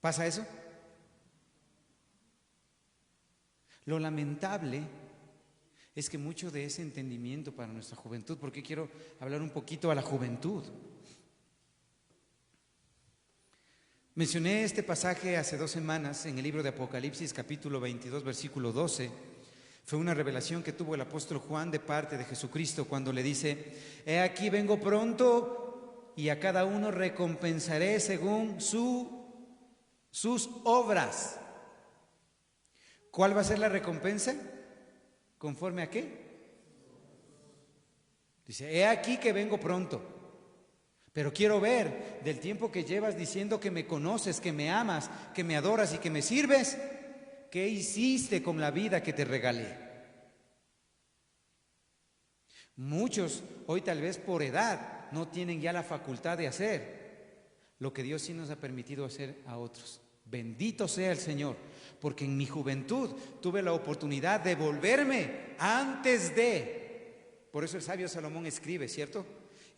¿Pasa eso? Lo lamentable es que mucho de ese entendimiento para nuestra juventud, porque quiero hablar un poquito a la juventud. Mencioné este pasaje hace 2 semanas en el libro de Apocalipsis, capítulo 22, versículo 12. Fue una revelación que tuvo el apóstol Juan de parte de Jesucristo cuando le dice: he aquí vengo pronto y a cada uno recompensaré según sus obras. ¿Cuál va a ser la recompensa? ¿Conforme a qué? Dice, he aquí que vengo pronto. Pero quiero ver del tiempo que llevas diciendo que me conoces, que me amas, que me adoras y que me sirves, ¿qué hiciste con la vida que te regalé? Muchos hoy tal vez por edad no tienen ya la facultad de hacer lo que Dios sí nos ha permitido hacer a otros. Bendito sea el Señor, porque en mi juventud tuve la oportunidad de volverme antes de. Por eso el sabio Salomón escribe, ¿cierto?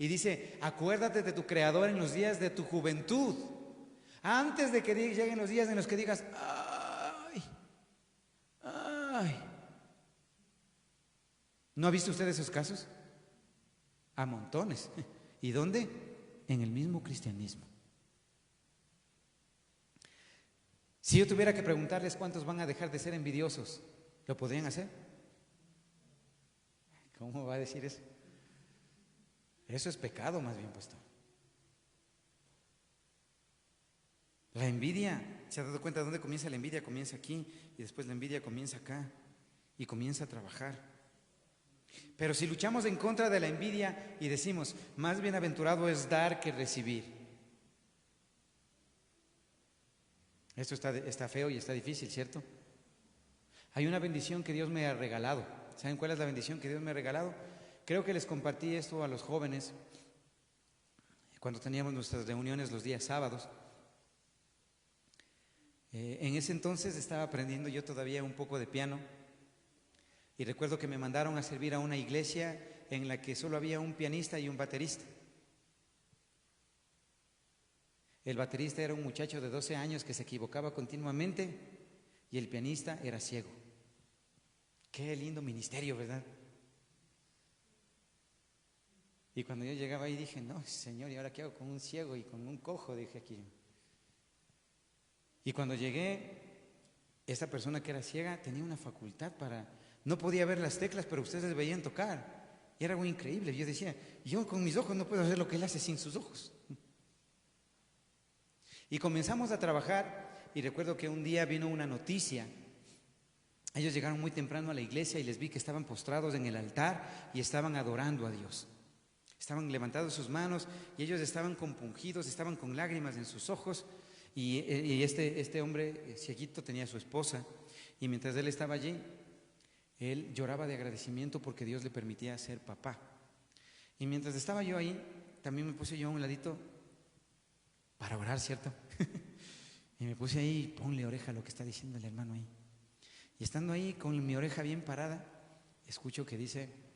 Y dice, acuérdate de tu Creador en los días de tu juventud, antes de que lleguen los días en los que digas, ay. ¿No ha visto usted esos casos? A montones. ¿Y dónde? En el mismo cristianismo. Si yo tuviera que preguntarles cuántos van a dejar de ser envidiosos, ¿lo podrían hacer? ¿Cómo va a decir eso? Eso es pecado más bien, pastor. La envidia, ¿se ha dado cuenta de dónde comienza la envidia? Comienza aquí y después la envidia comienza acá y comienza a trabajar. Pero si luchamos en contra de la envidia y decimos, más bienaventurado es dar que recibir. Esto está feo y está difícil, ¿cierto? Hay una bendición que Dios me ha regalado. ¿Saben cuál es la bendición que Dios me ha regalado? Creo que les compartí esto a los jóvenes cuando teníamos nuestras reuniones los días sábados. En ese entonces estaba aprendiendo yo todavía un poco de piano y recuerdo que me mandaron a servir a una iglesia en la que solo había un pianista y un baterista. El baterista era un muchacho de 12 años que se equivocaba continuamente y el pianista era ciego. Qué lindo ministerio, ¿verdad? Y cuando yo llegaba ahí dije, no, Señor, ¿y ahora qué hago con un ciego y con un cojo? Dije aquí. Y cuando llegué, esta persona que era ciega tenía una facultad para... No podía ver las teclas, pero ustedes veían tocar. Y era algo increíble. Yo decía, yo con mis ojos no puedo hacer lo que él hace sin sus ojos. Y comenzamos a trabajar y recuerdo que un día vino una noticia. Ellos llegaron muy temprano a la iglesia y les vi que estaban postrados en el altar y estaban adorando a Dios. Estaban levantando sus manos y ellos estaban compungidos, estaban con lágrimas en sus ojos. Y este hombre cieguito tenía a su esposa y mientras él estaba allí, él lloraba de agradecimiento porque Dios le permitía ser papá. Y mientras estaba yo ahí, también me puse yo a un ladito para orar, ¿cierto? Y me puse ahí, ponle oreja a lo que está diciendo el hermano ahí. Y estando ahí con mi oreja bien parada, escucho que dice,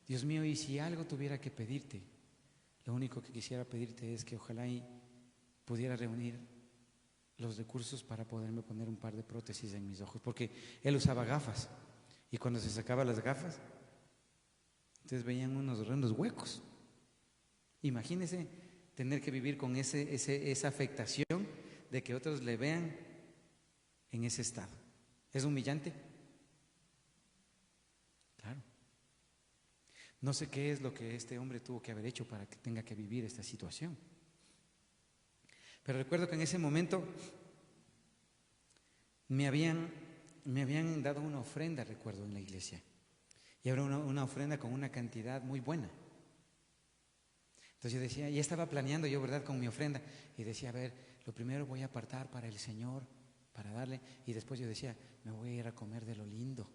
Dios mío, y si algo tuviera que pedirte, lo único que quisiera pedirte es que ojalá y pudiera reunir los recursos para poderme poner un par de prótesis en mis ojos, porque él usaba gafas y cuando se sacaba las gafas, entonces veían unos horrendos huecos. Imagínense tener que vivir con esa afectación de que otros le vean en ese estado. ¿Es humillante? Claro. No sé qué es lo que este hombre tuvo que haber hecho para que tenga que vivir esta situación. Pero recuerdo que en ese momento me habían dado una ofrenda, recuerdo, en la iglesia. Y era una ofrenda con una cantidad muy buena. Entonces yo decía, ya estaba planeando yo, ¿verdad?, con mi ofrenda. Y decía, a ver, lo primero voy a apartar para el Señor, para darle. Y después yo decía, me voy a ir a comer de lo lindo.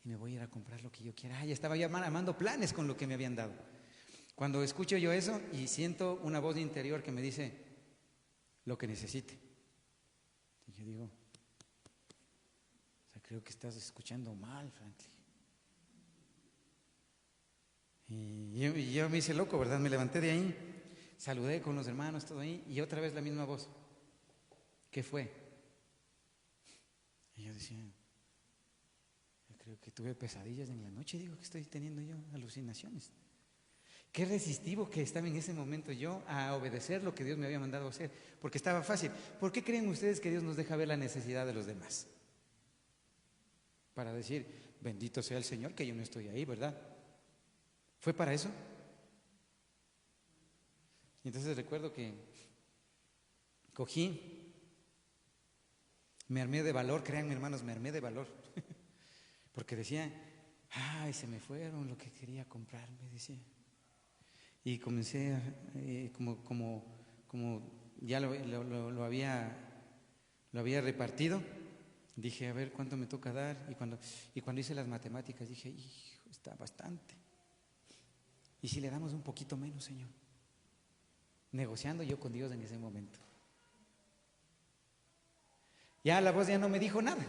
Y me voy a ir a comprar lo que yo quiera. Ya estaba ya armando planes con lo que me habían dado. Cuando escucho yo eso y siento una voz interior que me dice, lo que necesite. Y yo digo, o sea, creo que estás escuchando mal, Franklin. Y yo me hice loco, ¿verdad? Me levanté de ahí, saludé con los hermanos, todo ahí, y otra vez la misma voz. ¿Qué fue? Y yo decía, yo creo que tuve pesadillas en la noche, digo que estoy teniendo yo alucinaciones. Qué resistivo que estaba en ese momento yo a obedecer lo que Dios me había mandado hacer, porque estaba fácil. ¿Por qué creen ustedes que Dios nos deja ver la necesidad de los demás? Para decir, bendito sea el Señor que yo no estoy ahí, ¿verdad? ¿Fue para eso? Y entonces recuerdo que cogí, me armé de valor, créanme hermanos, me armé de valor, porque decía, ay, se me fueron lo que quería comprar, me decía. Y comencé a, como ya lo había repartido, dije, a ver cuánto me toca dar. Y cuando hice las matemáticas dije, hijo, está bastante. ¿Y si le damos un poquito menos, Señor? Negociando yo con Dios en ese momento. Ya la voz ya no me dijo nada.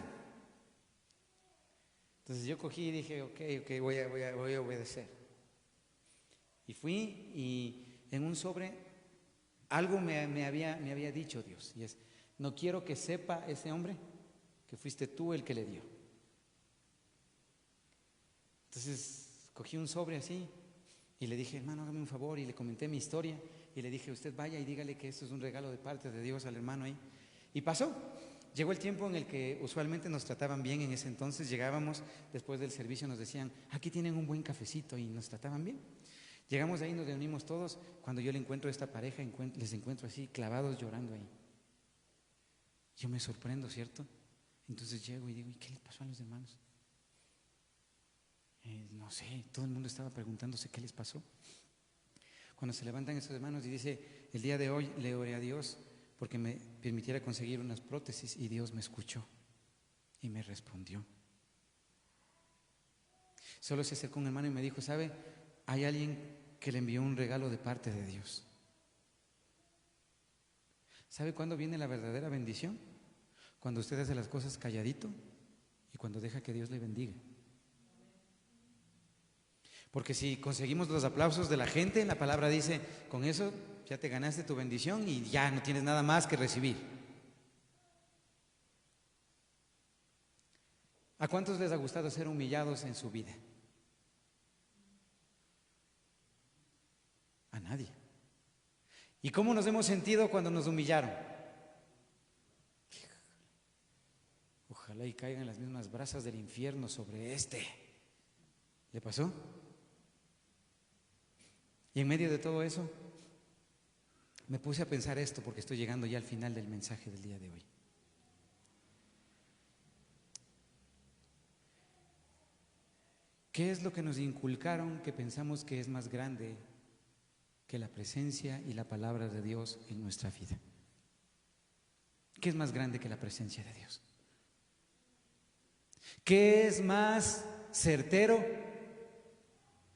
Entonces yo cogí y dije, ok, voy a obedecer. Y fui y en un sobre algo me había dicho Dios, y es, no quiero que sepa ese hombre que fuiste tú el que le dio. Entonces cogí un sobre así y le dije, hermano, hágame un favor, y le comenté mi historia y le dije, usted vaya y dígale que esto es un regalo de parte de Dios al hermano ahí. Y pasó. Llegó el tiempo en el que usualmente nos trataban bien. En ese entonces llegábamos después del servicio, nos decían, aquí tienen un buen cafecito, y nos trataban bien. Llegamos ahí, nos reunimos todos. Cuando yo le encuentro a esta pareja, les encuentro así, clavados llorando ahí. Yo me sorprendo, ¿cierto? Entonces llego y digo, ¿y qué les pasó a los hermanos? No sé, todo el mundo estaba preguntándose qué les pasó. Cuando se levantan esos hermanos y dice, el día de hoy le oré a Dios porque me permitiera conseguir unas prótesis, y Dios me escuchó y me respondió. Solo se acercó un hermano y me dijo, ¿sabe? Hay alguien que le envió un regalo de parte de Dios. ¿Sabe cuándo viene la verdadera bendición? Cuando usted hace las cosas calladito y cuando deja que Dios le bendiga. Porque si conseguimos los aplausos de la gente, la palabra dice, con eso ya te ganaste tu bendición y ya no tienes nada más que recibir. ¿A cuántos les ha gustado ser humillados en su vida? A nadie. ¿Y cómo nos hemos sentido cuando nos humillaron? Ojalá y caigan las mismas brasas del infierno sobre este. ¿Le pasó? Y en medio de todo eso, me puse a pensar esto porque estoy llegando ya al final del mensaje del día de hoy. ¿Qué es lo que nos inculcaron que pensamos que es más grande que la presencia y la palabra de Dios en nuestra vida? ¿Qué es más grande que la presencia de Dios? ¿Qué es más certero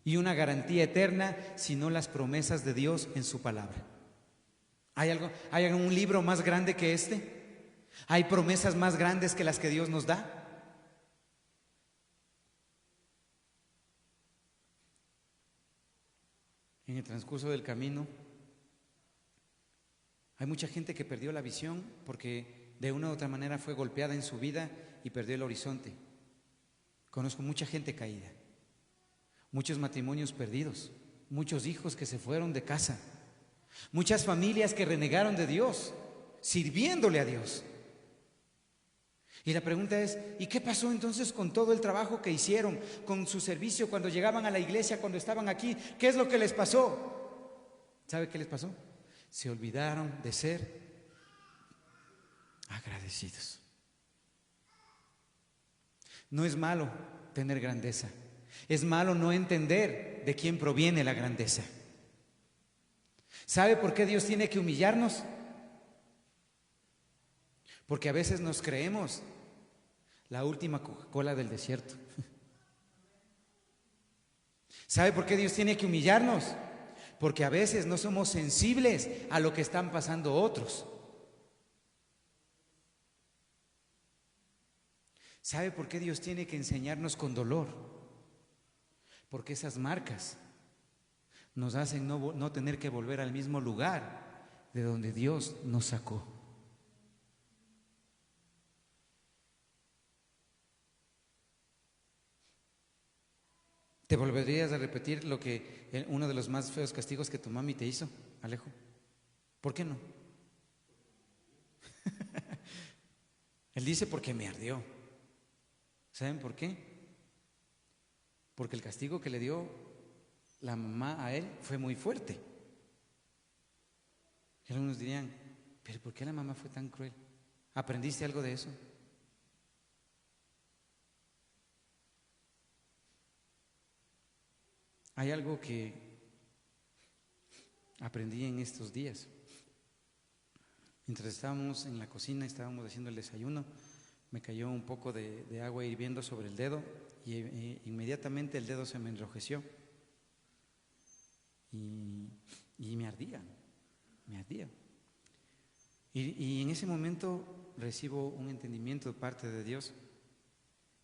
y una garantía eterna sino las promesas de Dios en su palabra? ¿Hay algún libro más grande que este? ¿Hay promesas más grandes que las que Dios nos da? En el transcurso del camino hay mucha gente que perdió la visión porque de una u otra manera fue golpeada en su vida y perdió el horizonte. Conozco mucha gente caída, muchos matrimonios perdidos, muchos hijos que se fueron de casa, muchas familias que renegaron de Dios, sirviéndole a Dios. Y la pregunta es, ¿y qué pasó entonces con todo el trabajo que hicieron, con su servicio cuando llegaban a la iglesia, cuando estaban aquí? ¿Qué es lo que les pasó? ¿Sabe qué les pasó? Se olvidaron de ser agradecidos. No es malo tener grandeza, es malo no entender de quién proviene la grandeza. ¿Sabe por qué Dios tiene que humillarnos? Porque a veces nos creemos la última Coca-Cola del desierto. ¿Sabe por qué Dios tiene que humillarnos? Porque a veces no somos sensibles a lo que están pasando otros. ¿Sabe por qué Dios tiene que enseñarnos con dolor? Porque esas marcas nos hacen no tener que volver al mismo lugar de donde Dios nos sacó. ¿Te volverías a repetir uno de los más feos castigos que tu mami te hizo, Alejo? ¿Por qué no? Él dice porque me ardió. ¿Saben por qué? Porque el castigo que le dio la mamá a él fue muy fuerte. Y algunos dirían, ¿pero por qué la mamá fue tan cruel? ¿Aprendiste algo de eso? Hay algo que aprendí en estos días. Mientras estábamos en la cocina, estábamos haciendo el desayuno, me cayó un poco de agua hirviendo sobre el dedo y inmediatamente el dedo se me enrojeció y me ardía. Y en ese momento recibo un entendimiento de parte de Dios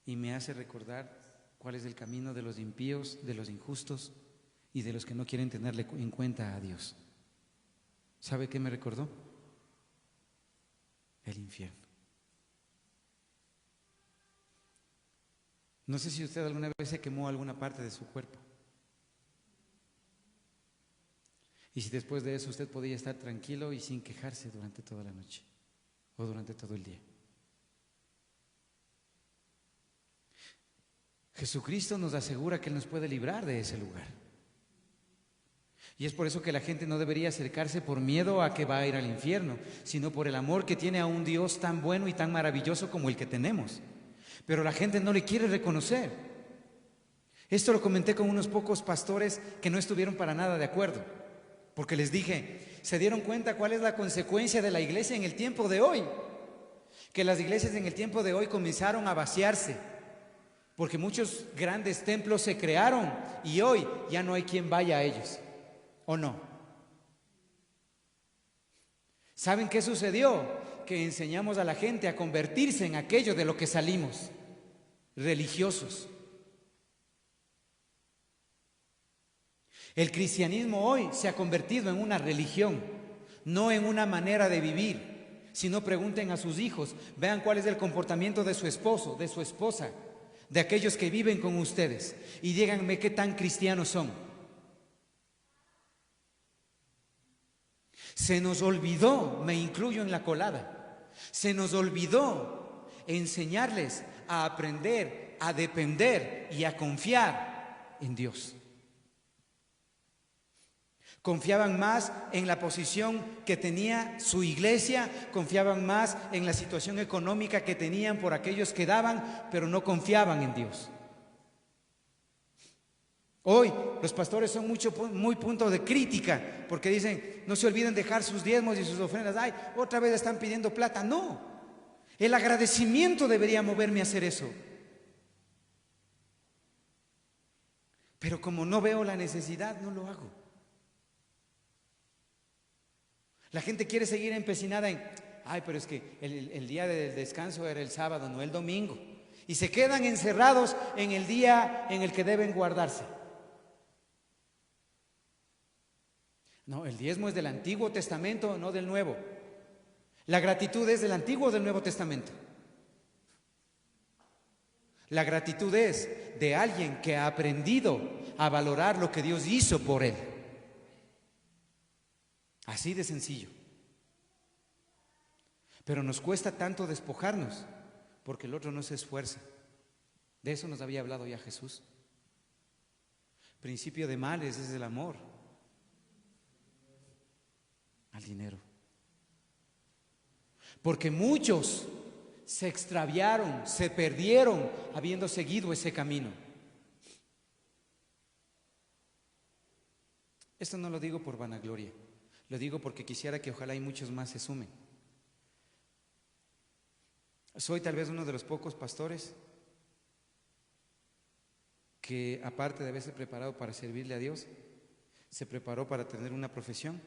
y me hace recordar cuál es el camino de los impíos, de los injustos y de los que no quieren tenerle en cuenta a Dios. ¿Sabe qué me recordó? El infierno. No sé si usted alguna vez se quemó alguna parte de su cuerpo. Y si después de eso usted podía estar tranquilo y sin quejarse durante toda la noche o durante todo el día. Jesucristo nos asegura que Él nos puede librar de ese lugar. Y es por eso que la gente no debería acercarse por miedo a que va a ir al infierno, sino por el amor que tiene a un Dios tan bueno y tan maravilloso como el que tenemos. Pero la gente no le quiere reconocer. Esto lo comenté con unos pocos pastores que no estuvieron para nada de acuerdo, porque les dije, ¿se dieron cuenta cuál es la consecuencia de la iglesia en el tiempo de hoy? Que las iglesias en el tiempo de hoy comenzaron a vaciarse, porque muchos grandes templos se crearon y hoy ya no hay quien vaya a ellos, ¿o no? ¿Saben qué sucedió? Que enseñamos a la gente a convertirse en aquello de lo que salimos, religiosos. El cristianismo hoy se ha convertido en una religión, no en una manera de vivir. Si no, pregunten a sus hijos, vean cuál es el comportamiento de su esposo, de su esposa, de aquellos que viven con ustedes y díganme qué tan cristianos son. Se nos olvidó, me incluyo en la colada, se nos olvidó enseñarles a aprender, a depender y a confiar en Dios. Confiaban más en la posición que tenía su iglesia, confiaban más en la situación económica que tenían por aquellos que daban, pero no confiaban en Dios. Hoy los pastores son muy punto de crítica porque dicen, no se olviden dejar sus diezmos y sus ofrendas. Ay, otra vez están pidiendo plata. No, el agradecimiento debería moverme a hacer eso. Pero como no veo la necesidad, no lo hago. La gente quiere seguir empecinada en, ay, pero es que el día del descanso era el sábado, no el domingo. Y se quedan encerrados en el día en el que deben guardarse. No, el diezmo es del Antiguo Testamento, no del Nuevo. La gratitud es del Antiguo o del Nuevo Testamento. La gratitud es de alguien que ha aprendido a valorar lo que Dios hizo por él. Así de sencillo. Pero nos cuesta tanto despojarnos porque el otro no se esfuerza. De eso nos había hablado ya Jesús. Principio de males es el amor al dinero. Porque muchos se extraviaron, se perdieron habiendo seguido ese camino. Esto no lo digo por vanagloria, lo digo porque quisiera que ojalá y muchos más se sumen. Soy tal vez uno de los pocos pastores que, aparte de haberse preparado para servirle a Dios, se preparó para tener una profesión.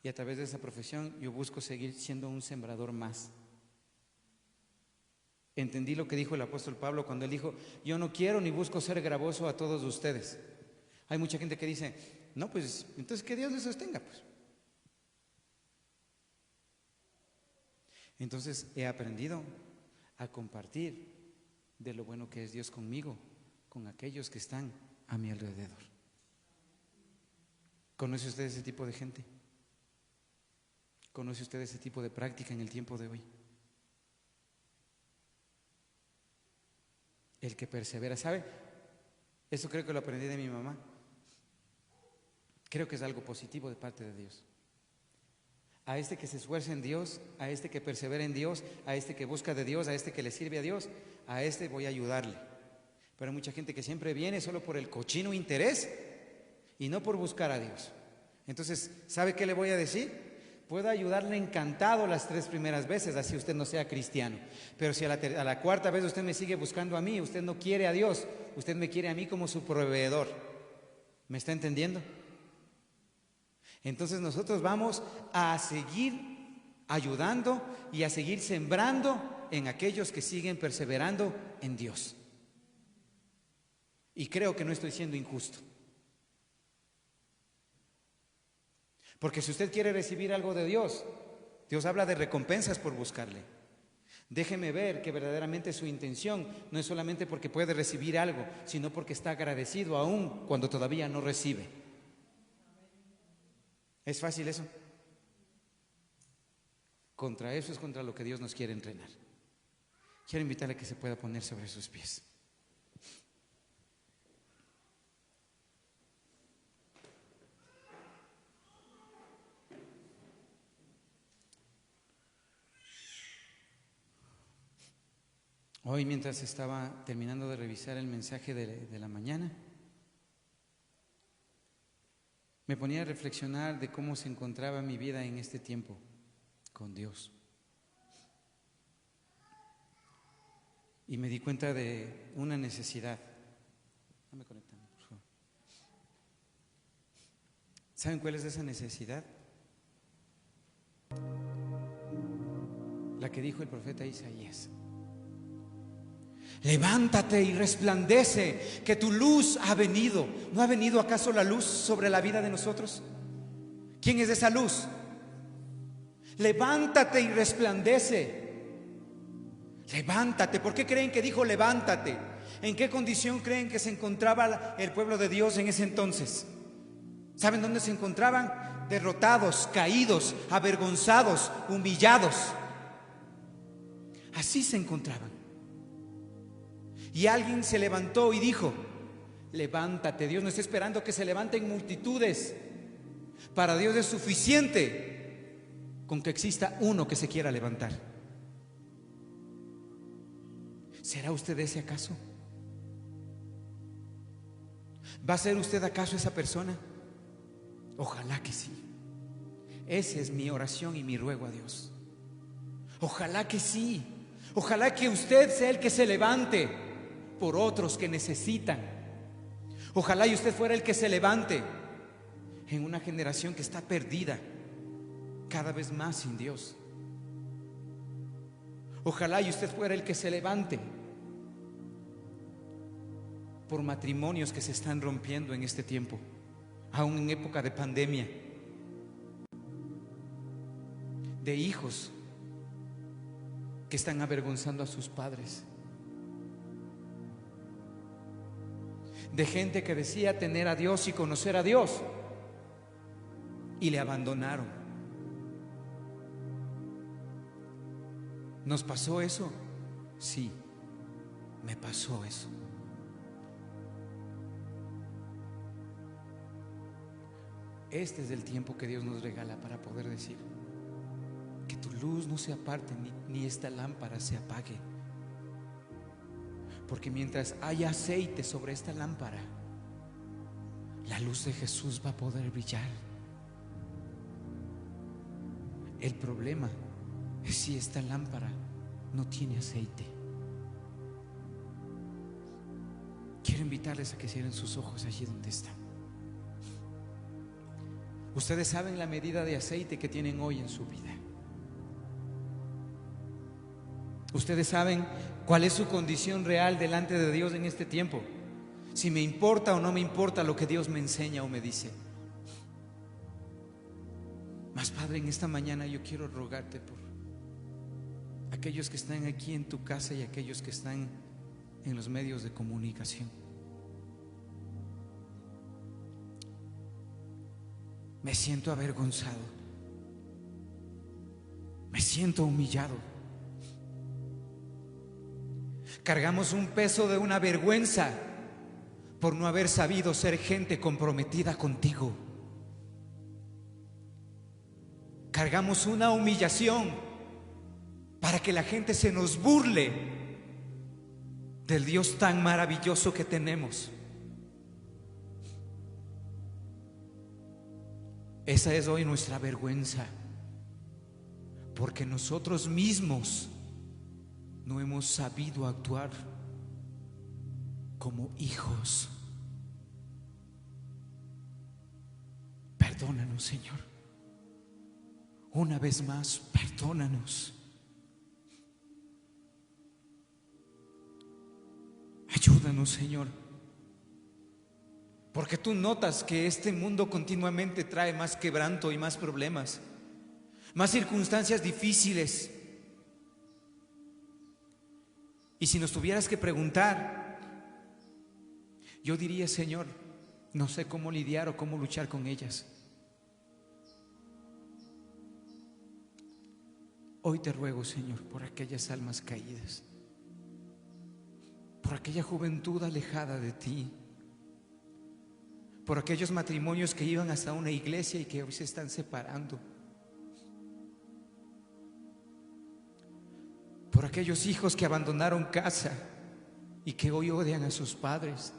Y a través de esa profesión yo busco seguir siendo un sembrador más. Entendí lo que dijo el apóstol Pablo cuando él dijo, yo no quiero ni busco ser gravoso a todos ustedes. Hay mucha gente que dice, no, pues entonces que Dios les sostenga, pues. Entonces he aprendido a compartir de lo bueno que es Dios conmigo, con aquellos que están a mi alrededor. ¿Conoce usted ese tipo de gente? ¿Conoce usted ese tipo de práctica en el tiempo de hoy? El que persevera, ¿sabe? Eso creo que lo aprendí de mi mamá. Creo que es algo positivo de parte de Dios. A este que se esfuerza en Dios, a este que persevera en Dios, a este que busca de Dios, a este que le sirve a Dios, a este voy a ayudarle. Pero hay mucha gente que siempre viene solo por el cochino interés y no por buscar a Dios. Entonces, ¿sabe qué le voy a decir? Puedo ayudarle encantado las 3 primeras veces, así usted no sea cristiano. Pero si a la 4ª vez usted me sigue buscando a mí, usted no quiere a Dios, usted me quiere a mí como su proveedor. ¿Me está entendiendo? Entonces nosotros vamos a seguir ayudando y a seguir sembrando en aquellos que siguen perseverando en Dios. Y creo que no estoy siendo injusto. Porque si usted quiere recibir algo de Dios, Dios habla de recompensas por buscarle. Déjeme ver que verdaderamente su intención no es solamente porque puede recibir algo, sino porque está agradecido aún cuando todavía no recibe. ¿Es fácil eso? Contra eso es contra lo que Dios nos quiere entrenar. Quiero invitarle a que se pueda poner sobre sus pies. Hoy, mientras estaba terminando de revisar el mensaje de la mañana, me ponía a reflexionar de cómo se encontraba mi vida en este tiempo con Dios. Y me di cuenta de una necesidad. Dame conectando, por favor. ¿Saben cuál es esa necesidad? La que dijo el profeta Isaías. Levántate y resplandece, que tu luz ha venido. ¿No ha venido acaso la luz sobre la vida de nosotros? ¿Quién es esa luz? Levántate y resplandece. Levántate. ¿Por qué creen que dijo levántate? ¿En qué condición creen que se encontraba el pueblo de Dios en ese entonces? ¿Saben dónde se encontraban? derrotados, caídos, avergonzados, humillados. Así se encontraban. Y alguien se levantó y dijo: levántate. Dios no está esperando que se levanten multitudes. Para Dios es suficiente con que exista uno que se quiera levantar. ¿Será usted ese acaso? ¿Va a ser usted acaso esa persona? Ojalá que sí. Esa es mi oración y mi ruego a Dios. Ojalá que sí. Ojalá que usted sea el que se levante por otros que necesitan. Ojalá y usted fuera el que se levante en una generación que está perdida cada vez más sin Dios. Ojalá y usted fuera el que se levante por matrimonios que se están rompiendo en este tiempo, aún en época de pandemia, de hijos que están avergonzando a sus padres, de gente que decía tener a Dios y conocer a Dios y le abandonaron. ¿Nos pasó eso? Sí, me pasó eso. Este es el tiempo que Dios nos regala para poder decir: que tu luz no se aparte, ni esta lámpara se apague. Porque mientras haya aceite sobre esta lámpara, la luz de Jesús va a poder brillar. El problema es si esta lámpara no tiene aceite. Quiero invitarles a que cierren sus ojos allí donde están. Ustedes saben la medida de aceite que tienen hoy en su vida. Ustedes saben cuál es su condición real delante de Dios en este tiempo. Si me importa o no me importa lo que Dios me enseña o me dice. Mas, Padre, en esta mañana yo quiero rogarte por aquellos que están aquí en tu casa y aquellos que están en los medios de comunicación. Me siento avergonzado. Me siento humillado. Cargamos un peso de una vergüenza por no haber sabido ser gente comprometida contigo. Cargamos una humillación para que la gente se nos burle del Dios tan maravilloso que tenemos. Esa es hoy nuestra vergüenza, porque nosotros mismos no hemos sabido actuar como hijos. Perdónanos, Señor. Una vez más, perdónanos. Ayúdanos, Señor. Porque tú notas que este mundo continuamente trae más quebranto y más problemas, más circunstancias difíciles. Y si nos tuvieras que preguntar, yo diría: Señor, no sé cómo lidiar o cómo luchar con ellas. Hoy te ruego, Señor, por aquellas almas caídas, por aquella juventud alejada de ti, por aquellos matrimonios que iban hasta una iglesia y que hoy se están separando, por aquellos hijos que abandonaron casa y que hoy odian a sus padres,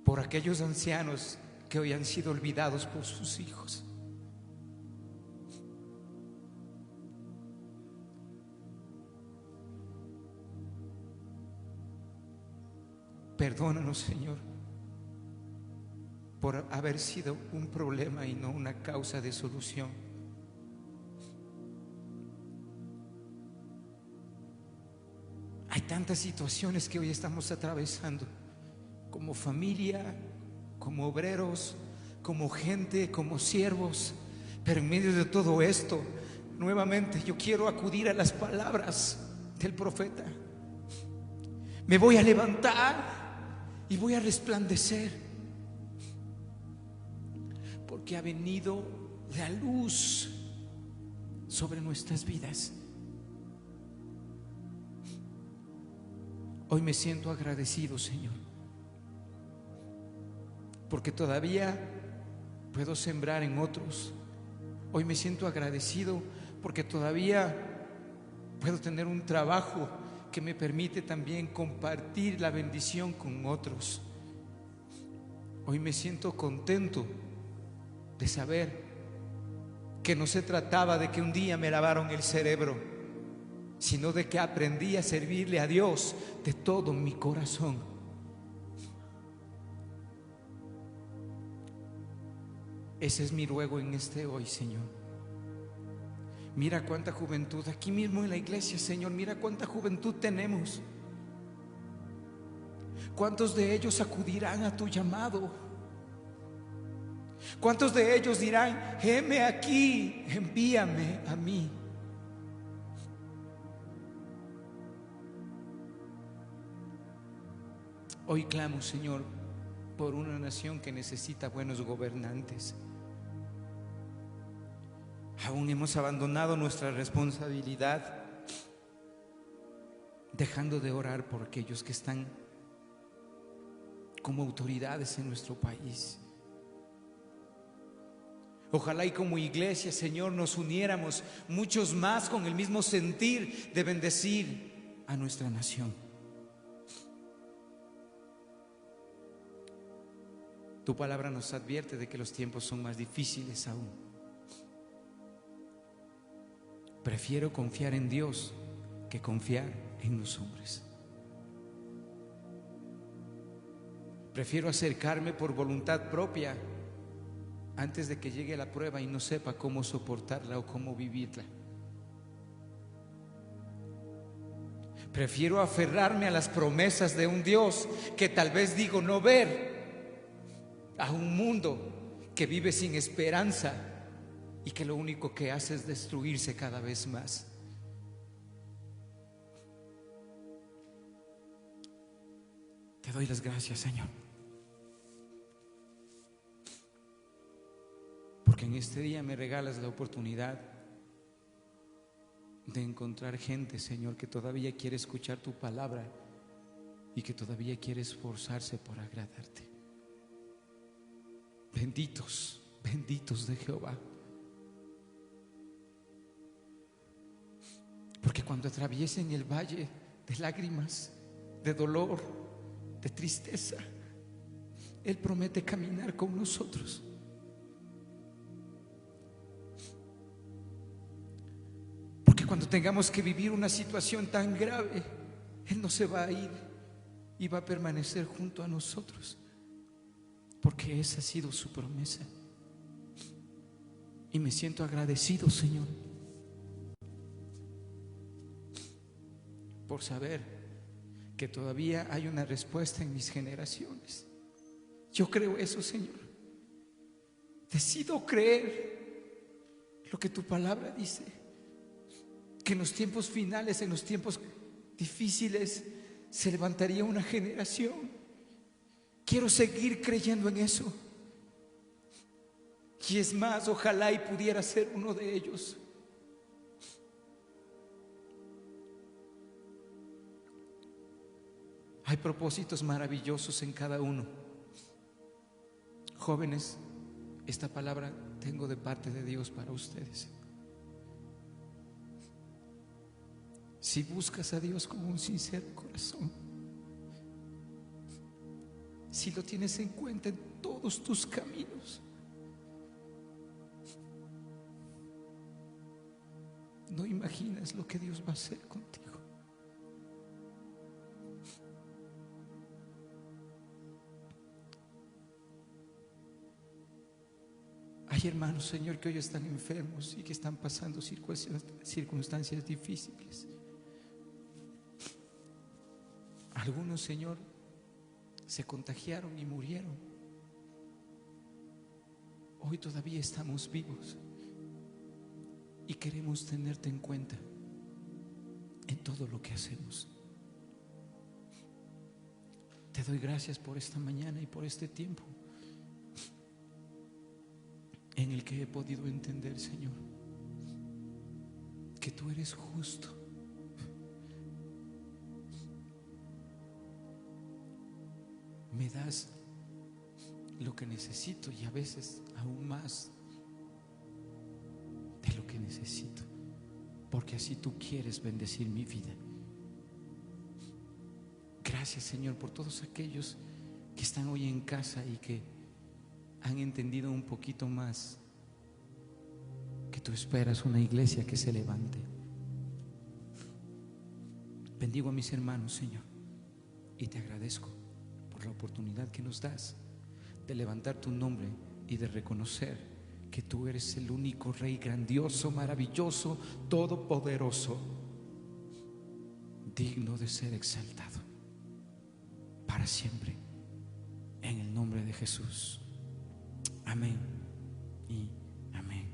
por aquellos ancianos que hoy han sido olvidados por sus hijos. Perdónanos, Señor, por haber sido un problema y no una causa de solución. Hay tantas situaciones que hoy estamos atravesando, como familia, como obreros, como gente, como siervos. Pero en medio de todo esto, nuevamente yo quiero acudir a las palabras del profeta: me voy a levantar y voy a resplandecer. porque ha venido la luz sobre nuestras vidas. Hoy me siento agradecido, Señor, porque todavía puedo sembrar en otros. Hoy me siento agradecido porque todavía puedo tener un trabajo que me permite también compartir la bendición con otros. Hoy me siento contento de saber que no se trataba de que un día me lavaron el cerebro, sino de que aprendí a servirle a Dios de todo mi corazón. Ese es mi ruego en este hoy, Señor. Mira cuánta juventud aquí mismo en la iglesia, Señor. Mira cuánta juventud tenemos. ¿Cuántos de ellos acudirán a tu llamado? ¿Cuántos de ellos dirán: heme aquí, envíame a mí? Hoy clamo, Señor, por una nación que necesita buenos gobernantes. Aún hemos abandonado nuestra responsabilidad, dejando de orar por aquellos que están como autoridades en nuestro país. Ojalá y como iglesia, Señor, nos uniéramos muchos más con el mismo sentir de bendecir a nuestra nación. Tu palabra nos advierte de que los tiempos son más difíciles aún. Prefiero confiar en Dios que confiar en los hombres. Prefiero acercarme por voluntad propia antes de que llegue la prueba y no sepa cómo soportarla o cómo vivirla. Prefiero aferrarme a las promesas de un Dios que tal vez digo no ver, a un mundo que vive sin esperanza y que lo único que hace es destruirse cada vez más. Te doy las gracias, Señor, porque en este día me regalas la oportunidad de encontrar gente, Señor, que todavía quiere escuchar tu palabra y que todavía quiere esforzarse por agradarte. Benditos, benditos de Jehová. Porque cuando atraviesen el valle de lágrimas, de dolor, de tristeza, Él promete caminar con nosotros. Porque cuando tengamos que vivir una situación tan grave, Él no se va a ir y va a permanecer junto a nosotros, porque esa ha sido su promesa. Y me siento agradecido, Señor, por saber que todavía hay una respuesta en mis generaciones. Yo creo eso, Señor. Decido creer lo que tu palabra dice, que en los tiempos finales, en los tiempos difíciles, se levantaría una generación. Quiero seguir creyendo en eso. Y es más, ojalá y pudiera ser uno de ellos. Hay propósitos maravillosos en cada uno. Jóvenes, esta palabra tengo de parte de Dios para ustedes. Si buscas a Dios con un sincero corazón, si lo tienes en cuenta en todos tus caminos, no imaginas lo que Dios va a hacer contigo. Hay hermanos, Señor, que hoy están enfermos y que están pasando circunstancias difíciles. Algunos, Señor, se contagiaron y murieron. Hoy todavía estamos vivos y queremos tenerte en cuenta en todo lo que hacemos. Te doy gracias por esta mañana y por este tiempo. en el que he podido entender, Señor, que tú eres justo. Me das lo que necesito y a veces aún más de lo que necesito, porque así tú quieres bendecir mi vida. Gracias, Señor, por todos aquellos que están hoy en casa y que han entendido un poquito más que tú esperas una iglesia que se levante. Bendigo a mis hermanos, Señor, y te agradezco por la oportunidad que nos das de levantar tu nombre y de reconocer que tú eres el único Rey grandioso, maravilloso, todopoderoso, digno de ser exaltado para siempre, en el nombre de Jesús. Amén y amén.